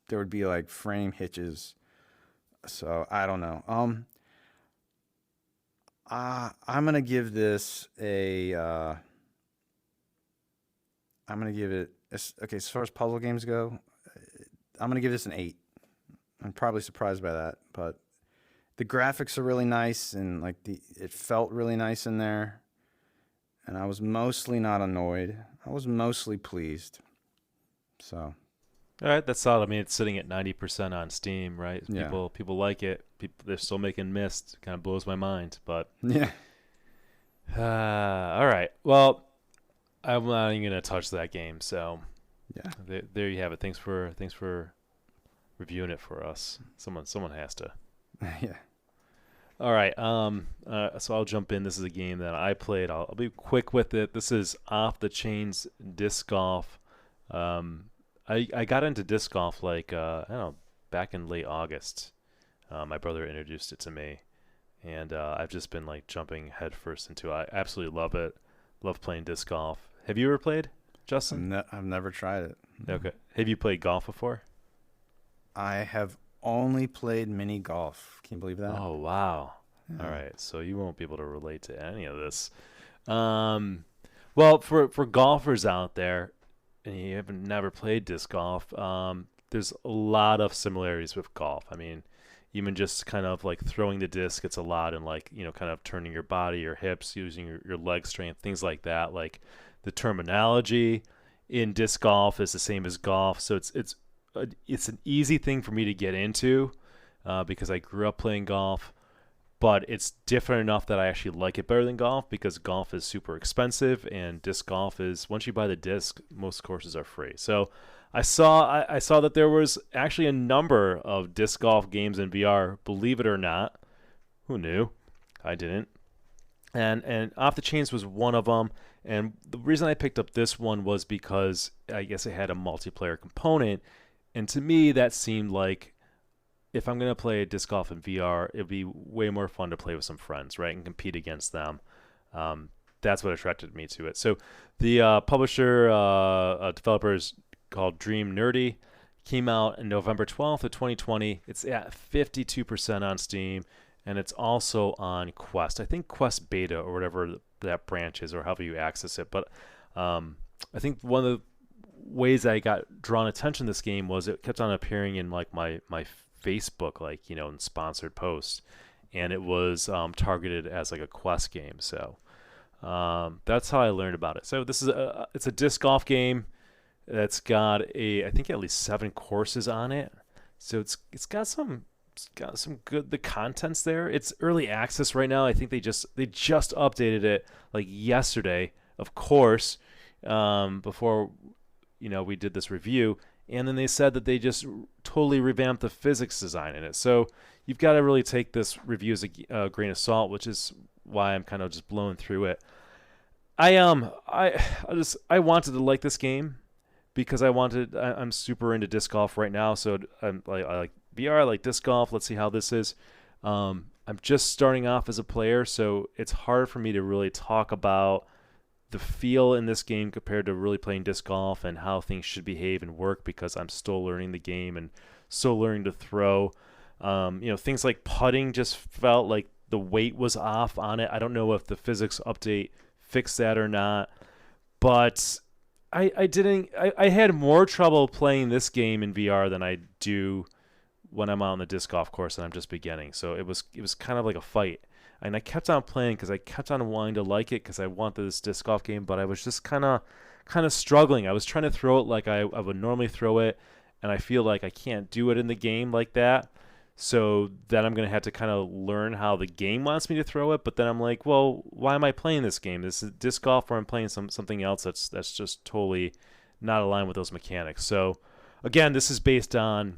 there would be like frame hitches. So I don't know. I'm gonna give this a. I'm gonna give it. Okay, as far as puzzle games go, I'm gonna give this an 8. I'm probably surprised by that, but the graphics are really nice, and like it felt really nice in there, and I was mostly not annoyed. I was mostly pleased. So All right, that's solid. I mean, it's sitting at 90% on Steam, right? yeah, People like it. People, they're still making Myst. Kind of blows my mind, but yeah, all right. Well, I'm not even gonna touch that game. So yeah, there you have it. Thanks for reviewing it for us. Someone has to. yeah. All right. So I'll jump in. This is a game that I played. I'll be quick with it. This is Off the Chains Disc Golf. I got into disc golf like I don't know, back in late August. My brother introduced it to me, and I've just been like jumping headfirst into it. I absolutely love it. Love playing disc golf. Have you ever played, Justin? I've never tried it. Okay. Have you played golf before? I have only played mini golf. Can you believe that? Oh wow. All Yeah. right. So you won't be able to relate to any of this. Um, well, for golfers out there, and you haven't never played disc golf, there's a lot of similarities with golf. I mean, even just kind of like throwing the disc, it's a lot, and like kind of turning your body, your hips, using your leg strength, things like that. Like the terminology in disc golf is the same as golf, so it's an easy thing for me to get into because I grew up playing golf, but it's different enough that I actually like it better than golf because golf is super expensive and disc golf is once you buy the disc, most courses are free. So I saw that there was actually a number of disc golf games in VR. Believe it or not, who knew? I didn't. And Off the Chains was one of them. And the reason I picked up this one was because I guess it had a multiplayer component, and to me that seemed like if I'm going to play disc golf in VR, it'd be way more fun to play with some friends, right, and compete against them. Um, that's what attracted me to it. So the publisher, developers called Dream Nerdy, came out in November 12th of 2020. It's at 52% on Steam, and it's also on Quest. I think Quest Beta or whatever that branch is, or however you access it. But I think one of the ways I got drawn attention to this game was it kept on appearing in like my Facebook, like in sponsored posts, and it was targeted as like a quest game. So that's how I learned about it. So this is it's a disc golf game that's got I think at least 7 courses on it. So it's got some good the content's there. It's early access right now. I think they just updated it like yesterday, of course, before we did this review, and then they said that they just totally revamped the physics design in it. So you've got to really take this review as a grain of salt, which is why I'm kind of just blowing through it. I wanted to like this game because I'm super into disc golf right now. So I like VR, I like disc golf. Let's see how this is. I'm just starting off as a player, so it's hard for me to really talk about the feel in this game compared to really playing disc golf and how things should behave and work because I'm still learning the game and still learning to throw. Things like putting just felt like the weight was off on it. I don't know if the physics update fixed that or not, but I didn't. I had more trouble playing this game in VR than I do when I'm on the disc golf course and I'm just beginning. So it was kind of like a fight. And I kept on playing because I kept on wanting to like it because I wanted this disc golf game, but I was just kind of struggling. I was trying to throw it like I would normally throw it, and I feel like I can't do it in the game like that. So then I'm going to have to kind of learn how the game wants me to throw it. But then I'm like, well, why am I playing this game? This is disc golf, or I'm playing something else that's just totally not aligned with those mechanics. So again, this is based on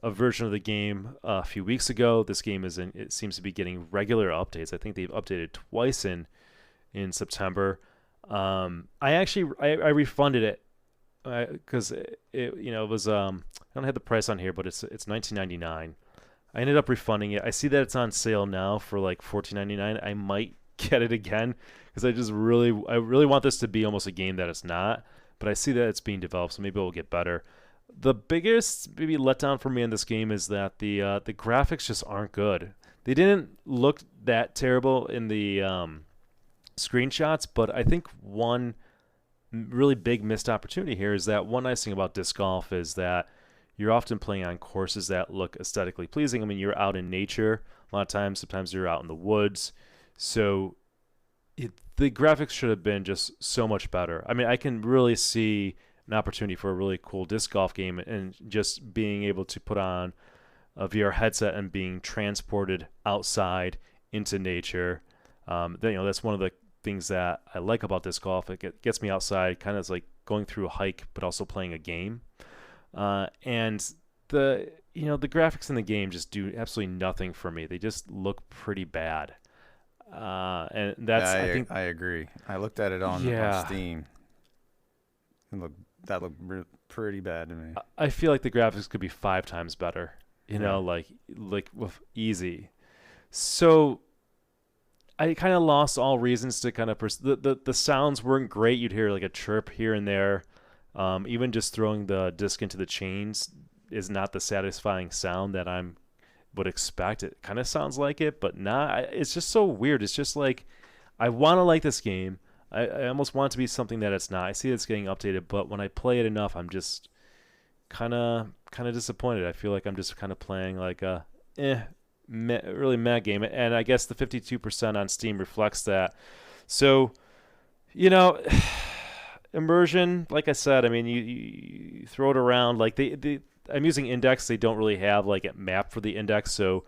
a version of the game a few weeks ago. This game it seems to be getting regular updates. I think they've updated twice in September. I refunded it because it was I don't have the price on here, but it's $19.99. I ended up refunding it. I see that it's on sale now for like $14.99. I might get it again because I really want this to be almost a game that it's not. But I see that it's being developed, so maybe it will get better. The biggest maybe letdown for me in this game is that the graphics just aren't good. They didn't look that terrible in the screenshots, but I think one really big missed opportunity here is that one nice thing about disc golf is that you're often playing on courses that look aesthetically pleasing. I mean, you're out in nature a lot of times. Sometimes you're out in the woods. So the graphics should have been just so much better. I mean, I can really see an opportunity for a really cool disc golf game and just being able to put on a VR headset and being transported outside into nature. That's one of the things that I like about disc golf. It gets me outside, kind of like going through a hike, but also playing a game. And the graphics in the game just do absolutely nothing for me. They just look pretty bad. And that's Yeah, I think I agree. I looked at it on Steam. That looked pretty bad to me. I feel like the graphics could be 5 times better. Like with easy. So I kind of lost all reasons to kind of the sounds weren't great. You'd hear like a chirp here and there. Even just throwing the disc into the chains is not the satisfying sound that I would expect. It kind of sounds like it, but not. It's just so weird. It's just like I want to like this game. I almost want it to be something that it's not. I see it's getting updated, but when I play it enough, I'm just kind of disappointed. I feel like I'm just kind of playing like a really meh game, and I guess the 52% on Steam reflects that. So, immersion, like I said, I mean, you throw it around like I'm using index. They don't really have like a map for the index, so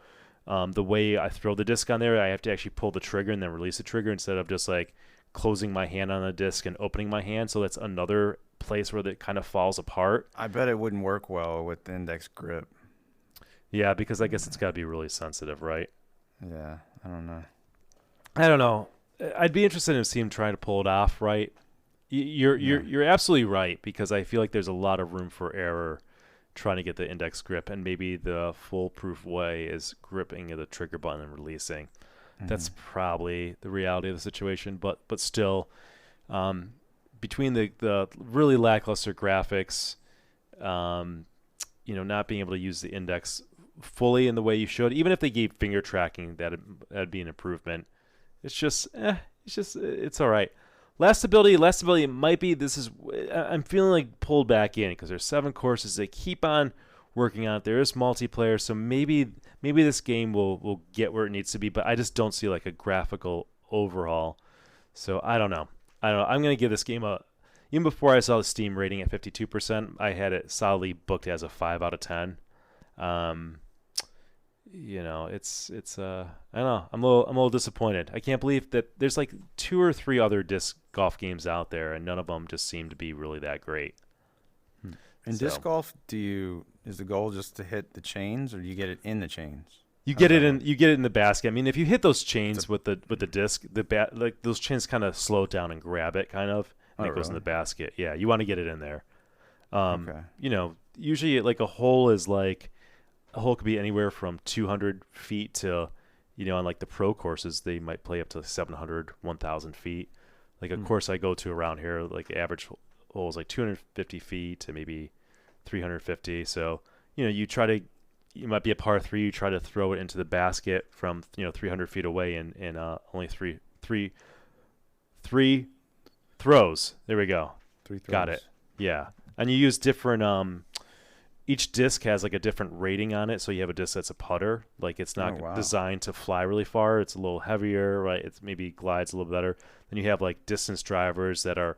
the way I throw the disc on there, I have to actually pull the trigger and then release the trigger instead of just like closing my hand on the disc and opening my hand. So that's another place where it kind of falls apart. I bet it wouldn't work well with the index grip. Yeah, because I guess it's got to be really sensitive, right? Yeah, I don't know. I'd be interested in seeing him trying to pull it off, right? You're absolutely right, because I feel like there's a lot of room for error trying to get the index grip, and maybe the foolproof way is gripping the trigger button and releasing. Mm-hmm. That's probably the reality of the situation, but still, between the really lackluster graphics, not being able to use the index fully in the way you should, even if they gave finger tracking, that'd be an improvement. It's all right. Last ability might be, I'm feeling like pulled back in because there's 7 courses. They keep on working on it. There is multiplayer, so maybe this game will get where it needs to be, but I just don't see like a graphical overhaul. So I don't know. I'm going to give this game even before I saw the Steam rating at 52%, I had it solidly booked as a 5 out of 10. It's I don't know. I'm a little disappointed. I can't believe that there's like 2 or 3 other disc golf games out there, and none of them just seem to be really that great. In disc golf, is the goal just to hit the chains, or do you get it in the chains? You get it in the basket. I mean, if you hit those chains with the disc, like those chains kind of slow it down and grab it, kind of, and it goes in the basket. Yeah, you want to get it in there. Okay. Usually like a hole could be anywhere from 200 feet to, on like the pro courses, they might play up to 700, 1,000 feet. Like a course I go to around here, like average hole is like 250 feet to maybe 350. So, you try to you might be a par three. You try to throw it into the basket from 300 feet away, and only three throws. There we go. Three Got it. throws. Yeah, and you use different. Each disc has like a different rating on it. So you have a disc that's a putter, like it's Oh, not wow. designed to fly really far. It's a little heavier, right? It's maybe glides a little better. Then you have like distance drivers that are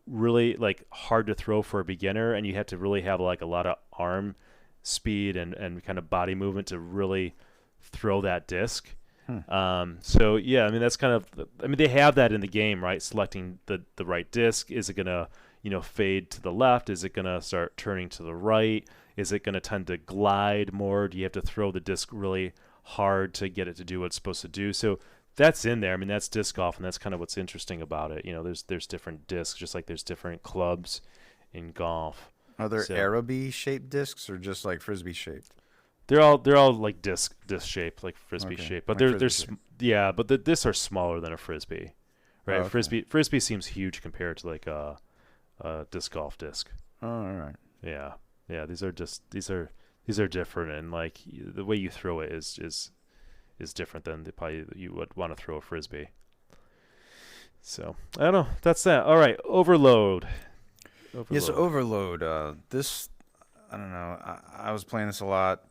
really like hard to throw for a beginner, and you have to really have like a lot of arm speed and kind of body movement to really throw that disc. Hmm. So yeah, I mean that's kind of, I mean they have that in the game, right? Selecting the right disc. Is it gonna fade to the left? Is it gonna start turning to the right? Is it gonna tend to glide more? Do you have to throw the disc really hard to get it to do what it's supposed to do? So that's in there. I mean that's disc golf, and that's kind of what's interesting about it. There's different discs, just like there's different clubs in golf. Are there So Araby shaped discs or just like frisbee shaped? they're all like disc shaped, like frisbee Okay, shaped, but like they're frisbee shaped. yeah, but the discs are smaller than a frisbee, Oh, right? okay. Frisbee seems huge compared to like a disc golf disc. Oh, all right. Yeah, yeah. These are different, and like the way you throw it is different than the probably you would want to throw a frisbee. So I don't know. That's that. All right, overload. Yeah, so Overload. Overload. This, I don't know. I was playing this a lot.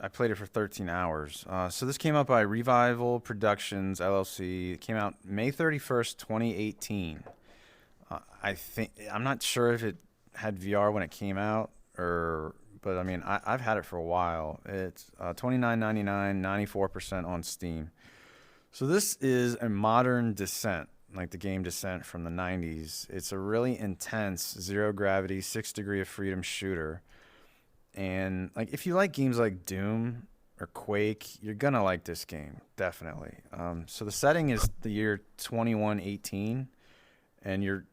I played it for 13 hours. So this came out by Revival Productions LLC. It came out May 31st, 2018. I'm not sure if it had VR when it came out, but I mean, I've had it for a while. It's $29.99, 94% on Steam. So this is a modern Descent, like the game Descent from the 90s. It's a really intense zero gravity, 6 degree of freedom shooter. And like if you like games like Doom or Quake, you're gonna like this game, definitely. So the setting is the year 2118, and you're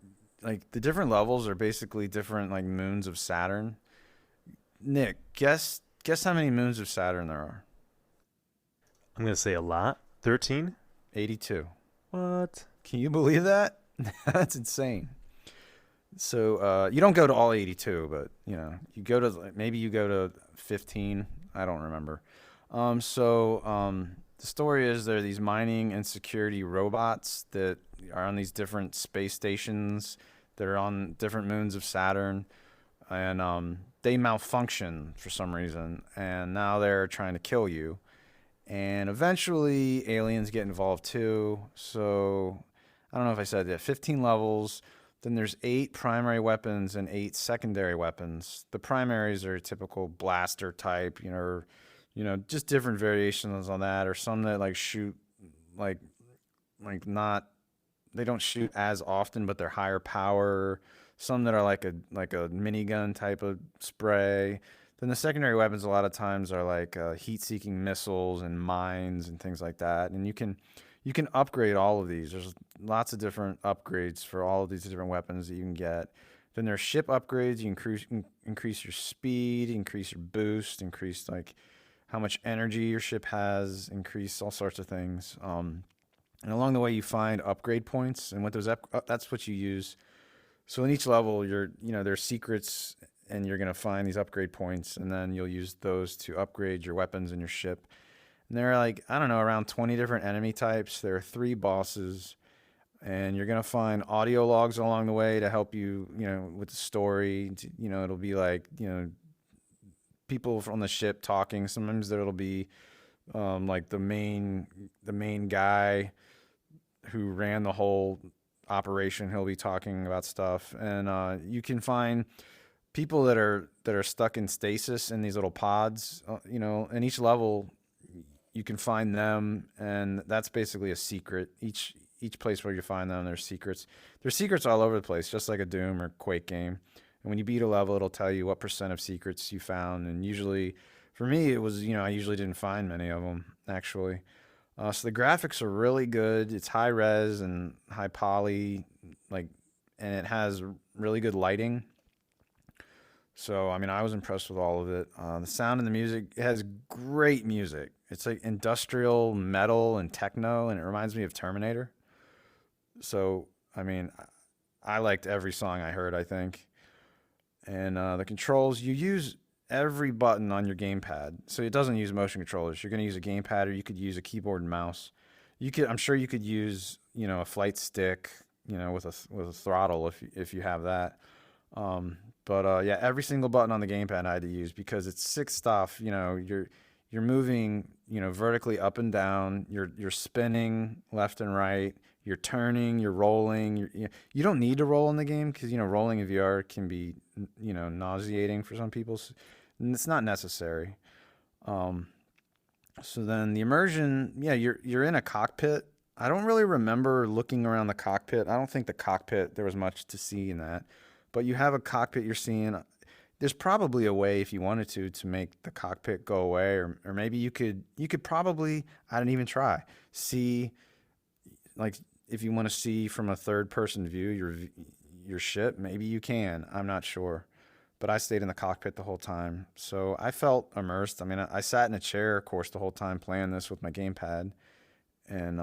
like the different levels are basically different like moons of Saturn. Nick, guess how many moons of Saturn there are? I'm gonna say a lot. 13. 82. What? Can you believe that? That's insane. So you don't go to all 82, but you go to maybe you go to 15. I don't remember. The story is there are these mining and security robots that are on these different space stations that are on different moons of Saturn, and they malfunction for some reason, and now they're trying to kill you. And eventually, aliens get involved too. So I don't know if I said that. 15 levels. Then there's 8 primary weapons and 8 secondary weapons. The primaries are typical blaster type, just different variations on that, or some that like shoot like not they don't shoot as often, but they're higher power. Some that are like a minigun type of spray. Then the secondary weapons a lot of times are like heat-seeking missiles and mines and things like that. And you can upgrade all of these. There's lots of different upgrades for all of these different weapons that you can get. Then there's ship upgrades. You increase your speed, increase your boost, increase like how much energy your ship has, increase all sorts of things. And along the way, you find upgrade points, and that's what you use. So in each level, there's secrets, and you're gonna find these upgrade points, and then you'll use those to upgrade your weapons and your ship. And there are like I don't know around 20 different enemy types. There are 3 bosses, and you're gonna find audio logs along the way to help you, with the story. It'll be like people from the ship talking. Sometimes there'll be like the main guy who ran the whole operation. He'll be talking about stuff, and you can find people that are stuck in stasis in these little pods. In each level, you can find them, and that's basically a secret. Each place where you find them, there's secrets. There's secrets all over the place, just like a Doom or Quake game. And when you beat a level, it'll tell you what % of secrets you found. And usually, for me, it was I usually didn't find many of them actually. So the graphics are really good. It's high res and high poly, like, and it has really good lighting. So I mean, I was impressed with all of it. The sound and the music, it has great music. It's like industrial metal and techno, and it reminds me of Terminator. So I mean, I liked every song I heard, I think. And the controls you use every button on your gamepad. So it doesn't use motion controllers. You're going to use a gamepad, or you could use a keyboard and mouse. I'm sure you could use, a flight stick, with a throttle if you have that. But yeah, every single button on the gamepad I had to use because it's sick stuff. You're moving, vertically up and down. You're spinning left and right. You're turning. You're rolling. You don't need to roll in the game because rolling in VR can be nauseating for some people. It's not necessary. So then the immersion, yeah, you're in a cockpit. I don't really remember looking around the cockpit. I don't think the cockpit there was much to see in that, but you have a cockpit you're seeing. There's probably a way if you wanted to make the cockpit go away, or maybe you could probably, I didn't even try, see, like if you want to see from a third person view your ship, maybe you can. I'm not sure. But I stayed in the cockpit the whole time. So I felt immersed. I mean, I sat in a chair, of course, the whole time playing this with my gamepad. And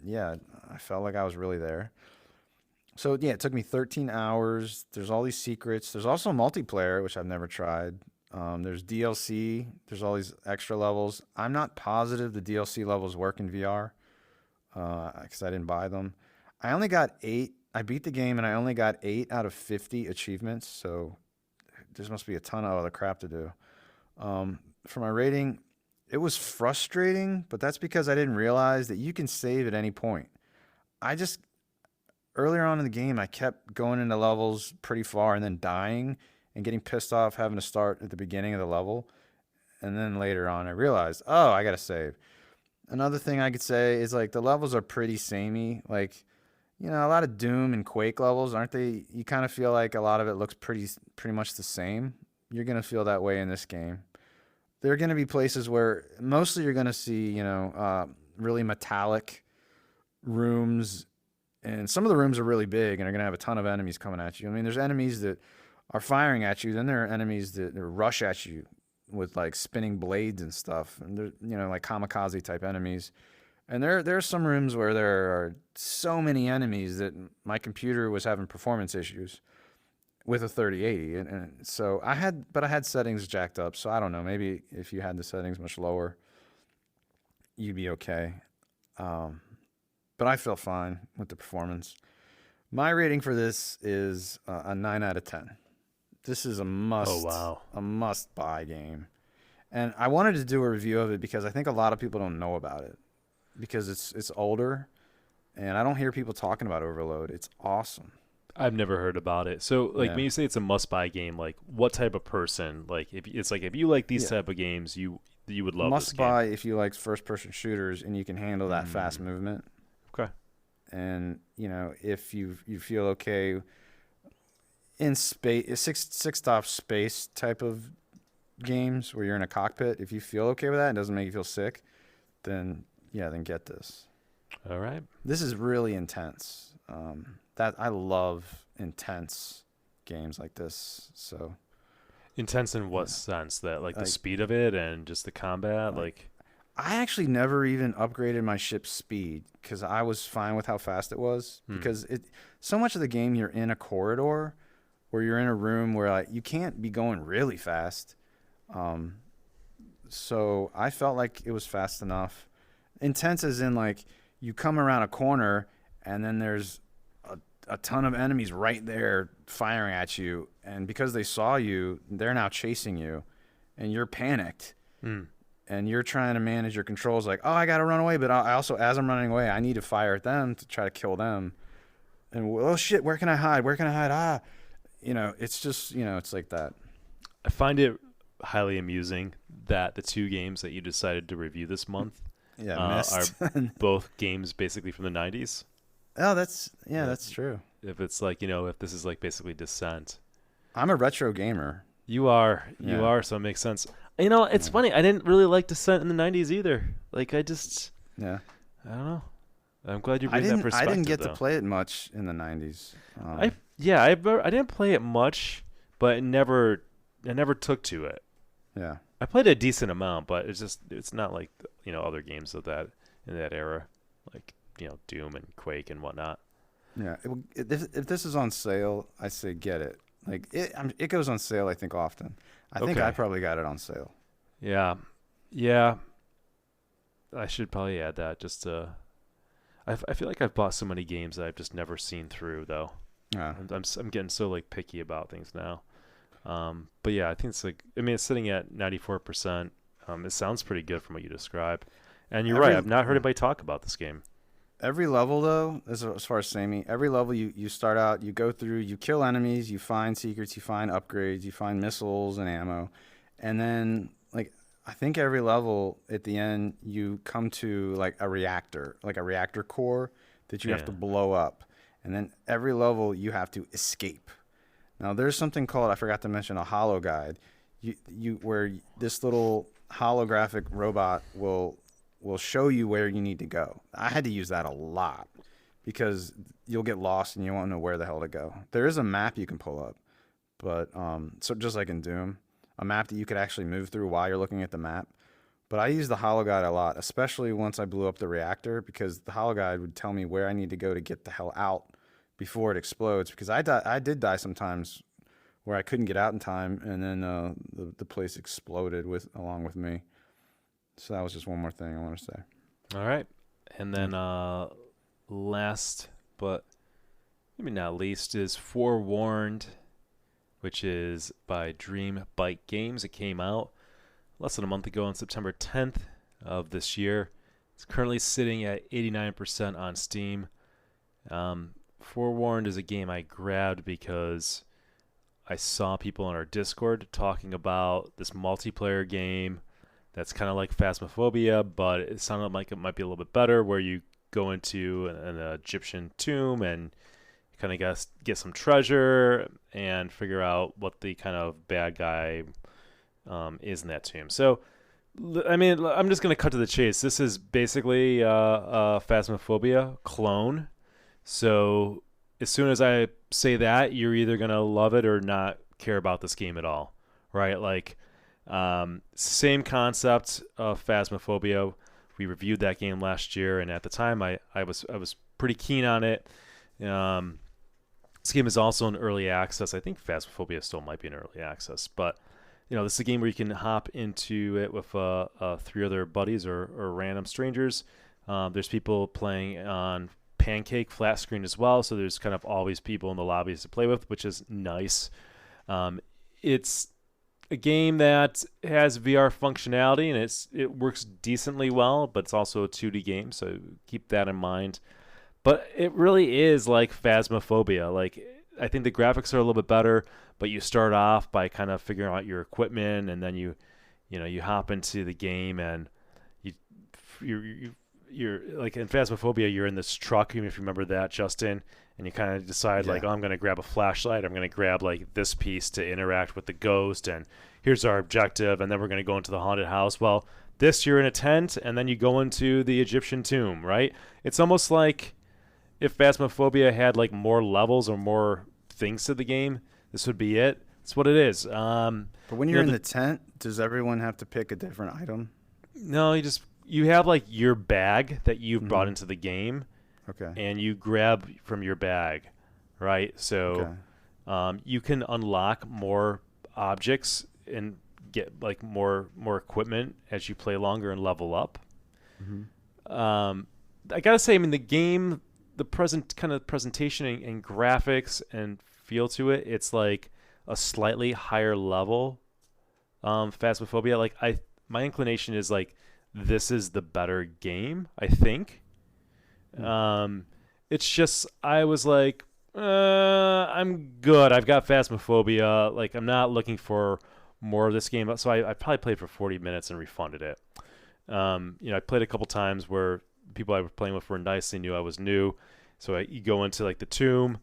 yeah, I felt like I was really there. So yeah, it took me 13 hours. There's all these secrets. There's also multiplayer, which I've never tried. There's DLC. There's all these extra levels. I'm not positive the DLC levels work in VR because I didn't buy them. I only got 8. I beat the game and I only got 8 out of 50 achievements. So there must be a ton of other crap to do. For my rating, it was frustrating, but that's because I didn't realize that you can save at any point. Earlier on in the game, I kept going into levels pretty far and then dying and getting pissed off having to start at the beginning of the level. And then later on, I realized, oh, I got to save. Another thing I could say is like the levels are pretty samey. Like, a lot of Doom and Quake levels, aren't they? You kind of feel like a lot of it looks pretty much the same. You're going to feel that way in this game. There are going to be places where mostly you're going to see, really metallic rooms. And some of the rooms are really big and are going to have a ton of enemies coming at you. I mean, there's enemies that are firing at you. Then there are enemies that rush at you with like spinning blades and stuff. And they're, like kamikaze type enemies. And there are some rooms where there are so many enemies that my computer was having performance issues with a 3080. And so I had settings jacked up. So I don't know, maybe if you had the settings much lower, you'd be okay. But I felt fine with the performance. My rating for this is a 9 out of 10. This is a must buy game. And I wanted to do a review of it because I think a lot of people don't know about it because it's older and I don't hear people talking about Overload. It's awesome. I've never heard about it. So when you say it's a must buy game, like what type of person, like if you like these type of games, you would love this game. Must buy if you like first person shooters and you can handle that fast movement. Okay. And if you feel okay in space, six stop space type of games where you're in a cockpit, if you feel okay with that and doesn't make you feel sick, then get this. All right. This is really intense. That I love intense games like this. So intense in what sense? That like the speed of it and just the combat, like. I actually never even upgraded my ship's speed because I was fine with how fast it was. Because so much of the game you're in a corridor where you're in a room where you can't be going really fast. So I felt like it was fast enough. Intense as in like you come around a corner and then there's a ton of enemies right there firing at you. And because they saw you, they're now chasing you and you're panicked. And you're trying to manage your controls like, oh, I got to run away. But I also, as I'm running away, I need to fire at them to try to kill them. And, oh, shit, where can I hide? Where can I hide? Ah, it's just, it's like that. I find it highly amusing that the two games that you decided to review this month Myst. are both games basically from the 90s. Oh, that's true. If it's like, if this is like basically Descent. I'm a retro gamer. You are, so it makes sense. It's funny. I didn't really like Descent in the 90s either. Like, I don't know. I'm glad you bring that perspective, I didn't get to play it much in the 90s. I didn't play it much, but I never took to it. Yeah. I played a decent amount, but it's not like, other games of that in that era, like, Doom and Quake and whatnot. Yeah. If this is on sale, I say get it. Like it goes on sale, I think, often. I think I Okay. probably got it on sale. Yeah. Yeah. I should probably add that just to. I feel like I've bought so many games that I've just never seen through though. Yeah. I'm getting so like picky about things now. But yeah, I think it's like I mean it's sitting at 94%. It sounds pretty good from what you describe. And you're right. Every I've not heard anybody talk about this game. every level though, as far as samey, every level you start out, you go through, you kill enemies, you find secrets, you find upgrades, you find missiles and ammo, and then like I think every level at the end you come to like a reactor core that you have Yeah. to blow up, and then every level you have to escape. Now there's something called, I forgot to mention, a holo guide. You where this little holographic robot will show you where you need to go. I had to use that a lot because you'll get lost and you won't know where the hell to go. There is a map you can pull up, but so just like in Doom, a map that you could actually move through while you're looking at the map. But I use the holo guide a lot, especially once I blew up the reactor, because the holo guide would tell me where I need to go to get the hell out before it explodes. Because I did die sometimes where I couldn't get out in time, and then the place exploded along with me. So that was just one more thing I want to say. All right. And Yeah. then last but maybe not least is Forewarned, which is by Dream Bike Games. It came out less than a month ago on September 10th of this year. It's currently sitting at 89% on Steam. Forewarned is a game I grabbed because I saw people on our Discord talking about this multiplayer game that's kind of like Phasmophobia, but it sounded like it might be a little bit better, where you go into an Egyptian tomb and kind of get some treasure and figure out what the kind of bad guy is in that tomb. So, I mean, I'm just going to cut to the chase. This is basically a Phasmophobia clone. So, as soon as I say that, you're either going to love it or not care about this game at all, right? Like, same concept of Phasmophobia. We reviewed that game last year, and at the time, I was pretty keen on it. This game is also in early access. I think Phasmophobia still might be in early access, but this is a game where you can hop into it with three other buddies or random strangers. There's people playing on Pancake flat screen as well, so there's kind of always people in the lobbies to play with, which is nice. It's a game that has VR functionality and it works decently well, but it's also a 2D game, so keep that in mind. But it really is like Phasmophobia. Like, I think the graphics are a little bit better, but you start off by kind of figuring out your equipment, and then you hop into the game, and you're like in Phasmophobia, you're in this truck, even if you remember that, Justin, and you kind of decide like, Yeah. oh, I'm going to grab a flashlight, I'm going to grab like this piece to interact with the ghost, and here's our objective, and then we're going to go into the haunted house. Well, this you're in a tent, and then you go into the Egyptian tomb, right? It's almost like if Phasmophobia had like more levels or more things to the game, this would be it. It's what it is. But when You you're know, in the tent, does everyone have to pick a different item? no, you have like your bag that you've brought Mm-hmm. into the game, Okay. and you grab from your bag, right? Okay. So you can unlock more objects and get like more equipment as you play longer and level up. Mm-hmm. I gotta say, I mean, the game, the present kind of presentation and graphics and feel to it, it's like a slightly higher level Phasmophobia. Like my inclination is like this is the better game, I think. It's just I was like, I'm good. I've got Phasmophobia. Like, I'm not looking for more of this game. So I probably played for 40 minutes and refunded it. I played a couple times where people I was playing with were nice. They knew I was new. So you go into like the tomb,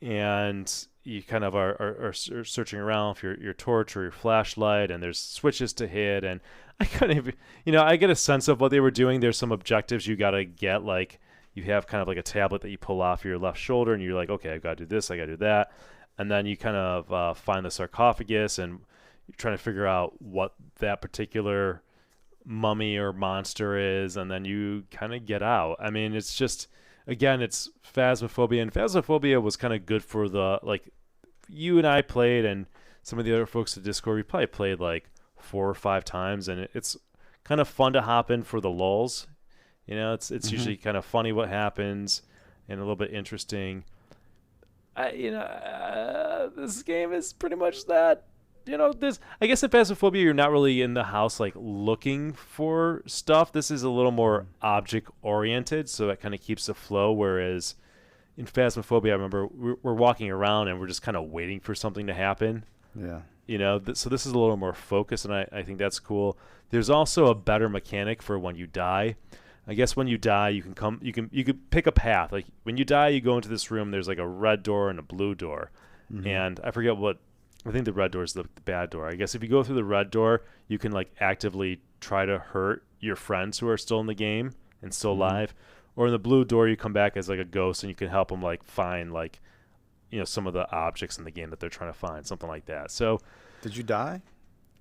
and you kind of are searching around for your torch or your flashlight, and there's switches to hit. And I kind of, I get a sense of what they were doing. There's some objectives you got to get, like you have kind of like a tablet that you pull off your left shoulder, and you're like, okay, I've got to do this, I got to do that. And then you kind of find the sarcophagus, and you're trying to figure out what that particular mummy or monster is, and then you kind of get out. I mean, it's just, again, it's Phasmophobia, and Phasmophobia was kind of good for the, like, you and I played, and some of the other folks at Discord, we probably played like 4 or 5 times, and it's kind of fun to hop in for the lulls. It's usually kind of funny what happens and a little bit interesting. This game is pretty much that. This, I guess in Phasmophobia, you're not really in the house like looking for stuff. This is a little more object oriented, so that kind of keeps the flow. Whereas in Phasmophobia, I remember we're walking around and we're just kind of waiting for something to happen. Yeah. So this is a little more focused, and I think that's cool. There's also a better mechanic for when you die. I guess when you die, you can pick a path. Like when you die, you go into this room. There's like a red door and a blue door, and I forget what. I think the red door is the bad door. I guess if you go through the red door, you can like actively try to hurt your friends who are still in the game and still alive. Or in the blue door, you come back as like a ghost and you can help them like find like, some of the objects in the game that they're trying to find, something like that. So, did you die?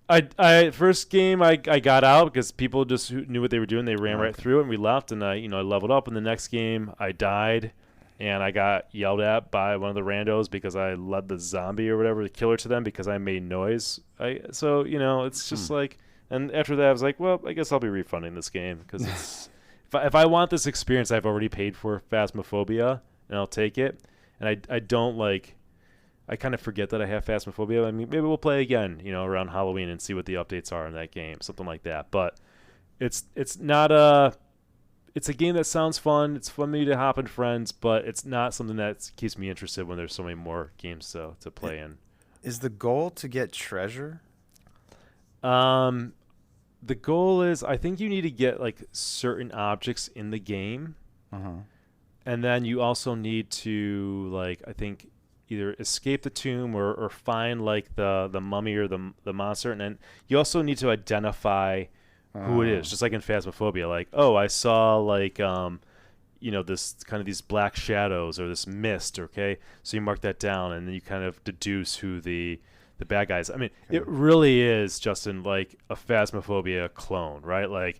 I first game I got out because people just knew what they were doing. They ran right through it and we left, and I leveled up. In the next game, I died. And I got yelled at by one of the randos because I led the zombie or whatever, the killer, to them because I made noise. It's just like, and after that I was like, well, I guess I'll be refunding this game because it's, if I want this experience, I've already paid for Phasmophobia, and I'll take it. And I don't like, I kind of forget that I have Phasmophobia. I mean, maybe we'll play again, around Halloween and see what the updates are in that game, something like that. But it's not a. It's a game that sounds fun. It's fun to hop in friends, but it's not something that keeps me interested when there's so many more games to play in. Is the goal to get treasure? The goal is, I think you need to get like certain objects in the game, and then you also need to like, I think, either escape the tomb or find like the mummy or the monster, and then you also need to identify who it is, just like in Phasmophobia. Like, oh, I saw like this kind of these black shadows or this mist. Okay, so you mark that down, and then you kind of deduce who the bad guys. I mean, it really is, Justin, like a Phasmophobia clone, right? Like,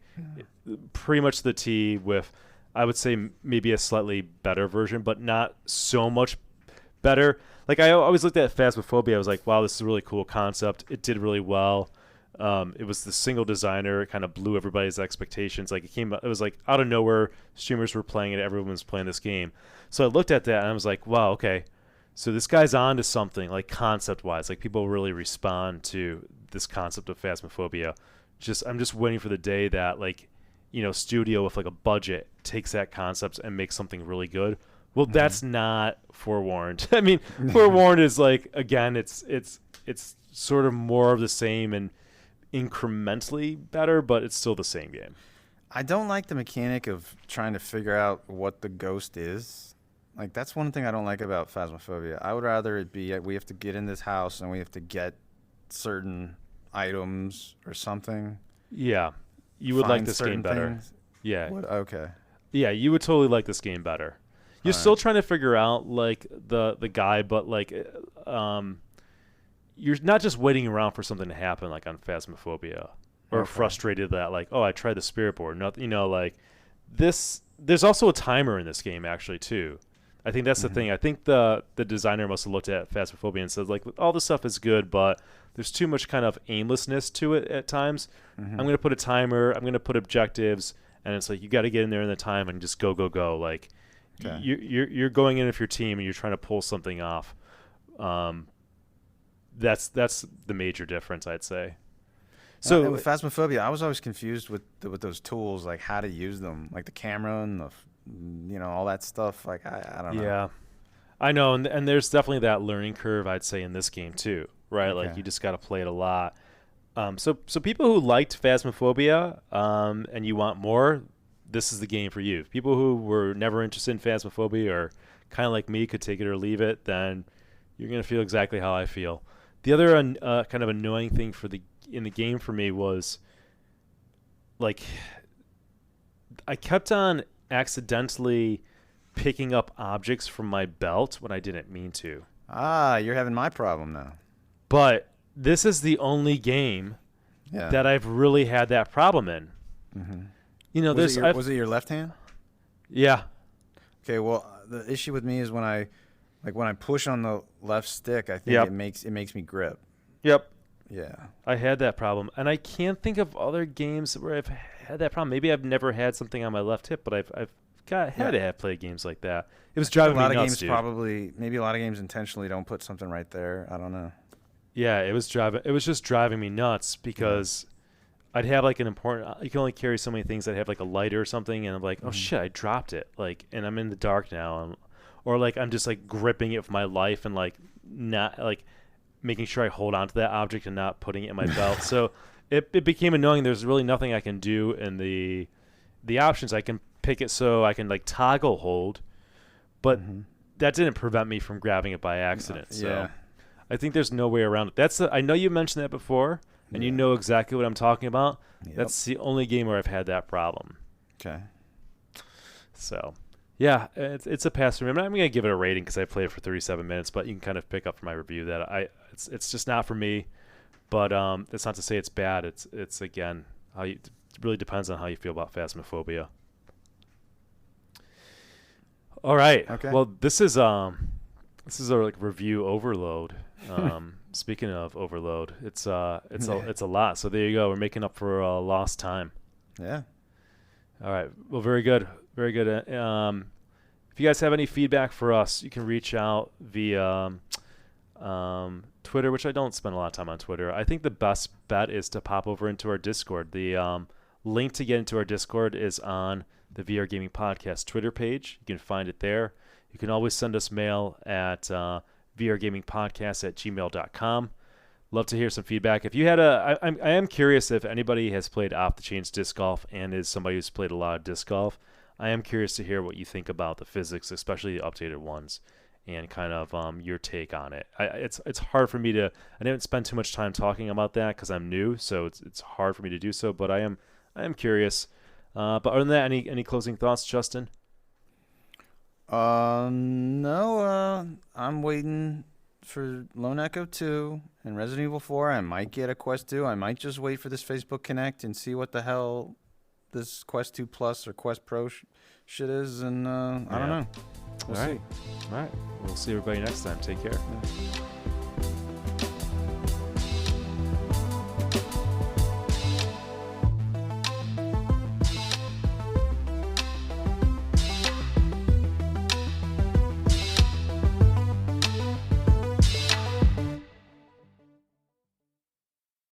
pretty much the T with, I would say, maybe a slightly better version, but not so much better. Like, I always looked at Phasmophobia. I was like, wow, this is a really cool concept. It did really well. It was the single designer. It kind of blew everybody's expectations. Like it was like out of nowhere, streamers were playing it. Everyone was playing this game. So I looked at that and I was like, wow, okay. So this guy's on to something, like concept wise. Like people really respond to this concept of Phasmophobia. I'm just waiting for the day that like, studio with like a budget takes that concept and makes something really good. Well, that's not Forewarned. I mean, Forewarned is like, again, it's sort of more of the same and incrementally better, but it's still the same game. I don't like the mechanic of trying to figure out what the ghost is. Like, that's one thing I don't like about Phasmophobia. I would rather it be we have to get in this house and we have to get certain items or something. Yeah. You would like this game better. Things. Yeah. Okay. Yeah, you would totally like this game better. You're still trying to figure out like the guy, but like you're not just waiting around for something to happen like on Phasmophobia, or frustrated that like, oh, I tried the spirit board. Nothing, like this. There's also a timer in this game actually too. I think that's the thing. I think the designer must have looked at Phasmophobia and said like, all this stuff is good, but there's too much kind of aimlessness to it at times. I'm going to put a timer. I'm going to put objectives, and it's like you got to get in there in the time and just go. Like you're going in with your team and you're trying to pull something off. That's the major difference, I'd say. So with Phasmophobia, I was always confused with those tools, like how to use them, like the camera and all that stuff. Like I don't know. Yeah, I know, and there's definitely that learning curve, I'd say, in this game too, right? Okay. Like you just got to play it a lot. So people who liked Phasmophobia, and you want more, this is the game for you. People who were never interested in Phasmophobia or kind of like me, could take it or leave it, then you're gonna feel exactly how I feel. The other kind of annoying thing in the game for me was like I kept on accidentally picking up objects from my belt when I didn't mean to. You're having my problem now. But this is the only game that I've really had that problem in. Was it your left hand? Yeah. Okay, well, the issue with me is when I Like when I push on the left stick, I think Yep. it makes me grip. Yep. Yeah. I had that problem, and I can't think of other games where I've had that problem. Maybe I've never had something on my left hip, but I've had Yeah. to have played games like that. It was I think a driving me lot of nuts, games dude. maybe a lot of games intentionally don't put something right there. I don't know. Yeah, it was driving. It was just driving me nuts Yeah. because I'd have like an important. You can only carry so many things. I'd have like a lighter or something, and I'm like, oh Hmm. shit, I dropped it. Like, and I'm in the dark now, or like I'm just like gripping it with my life and like not like making sure I hold on to that object and not putting it in my belt. So it became annoying. There's really nothing I can do in the options. I can pick it so I can like toggle hold, but Hmm. that didn't prevent me from grabbing it by accident. Yeah. So I think there's no way around it. I know you mentioned that before, and you Yeah. know exactly what I'm talking about. Yep. That's the only game where I've had that problem. Okay. So, yeah, it's a pass for me. I'm gonna give it a rating because I played it for 37 minutes, but you can kind of pick up from my review that it's just not for me. But that's not to say it's bad. It's again it really depends on how you feel about Phasmophobia. All right. Okay. Well, this is our like review overload. Speaking of overload, it's Yeah. it's a lot. So there you go. We're making up for lost time. Yeah. All right. Well, very good. Very good. If you guys have any feedback for us, you can reach out via Twitter, which I don't spend a lot of time on Twitter. I think the best bet is to pop over into our Discord. The link to get into our Discord is on the VR Gaming Podcast Twitter page. You can find it there. You can always send us mail at vrgamingpodcast@gmail.com. Love to hear some feedback. If you had I am curious if anybody has played Off the Chains disc golf and is somebody who's played a lot of disc golf. I am curious to hear what you think about the physics, especially the updated ones, and kind of your take on it. It's hard for me to. I didn't spend too much time talking about that because I'm new, so it's hard for me to do so. But I am curious. But other than that, any closing thoughts, Justin? No. I'm waiting for Lone Echo 2 and Resident Evil 4. I might get a Quest 2. I might just wait for this Facebook Connect and see what the hell this Quest 2 Plus or Quest Pro shit is, and I don't Yeah. know. We'll All see. right. All right. We'll see everybody next time. Take care. Yeah.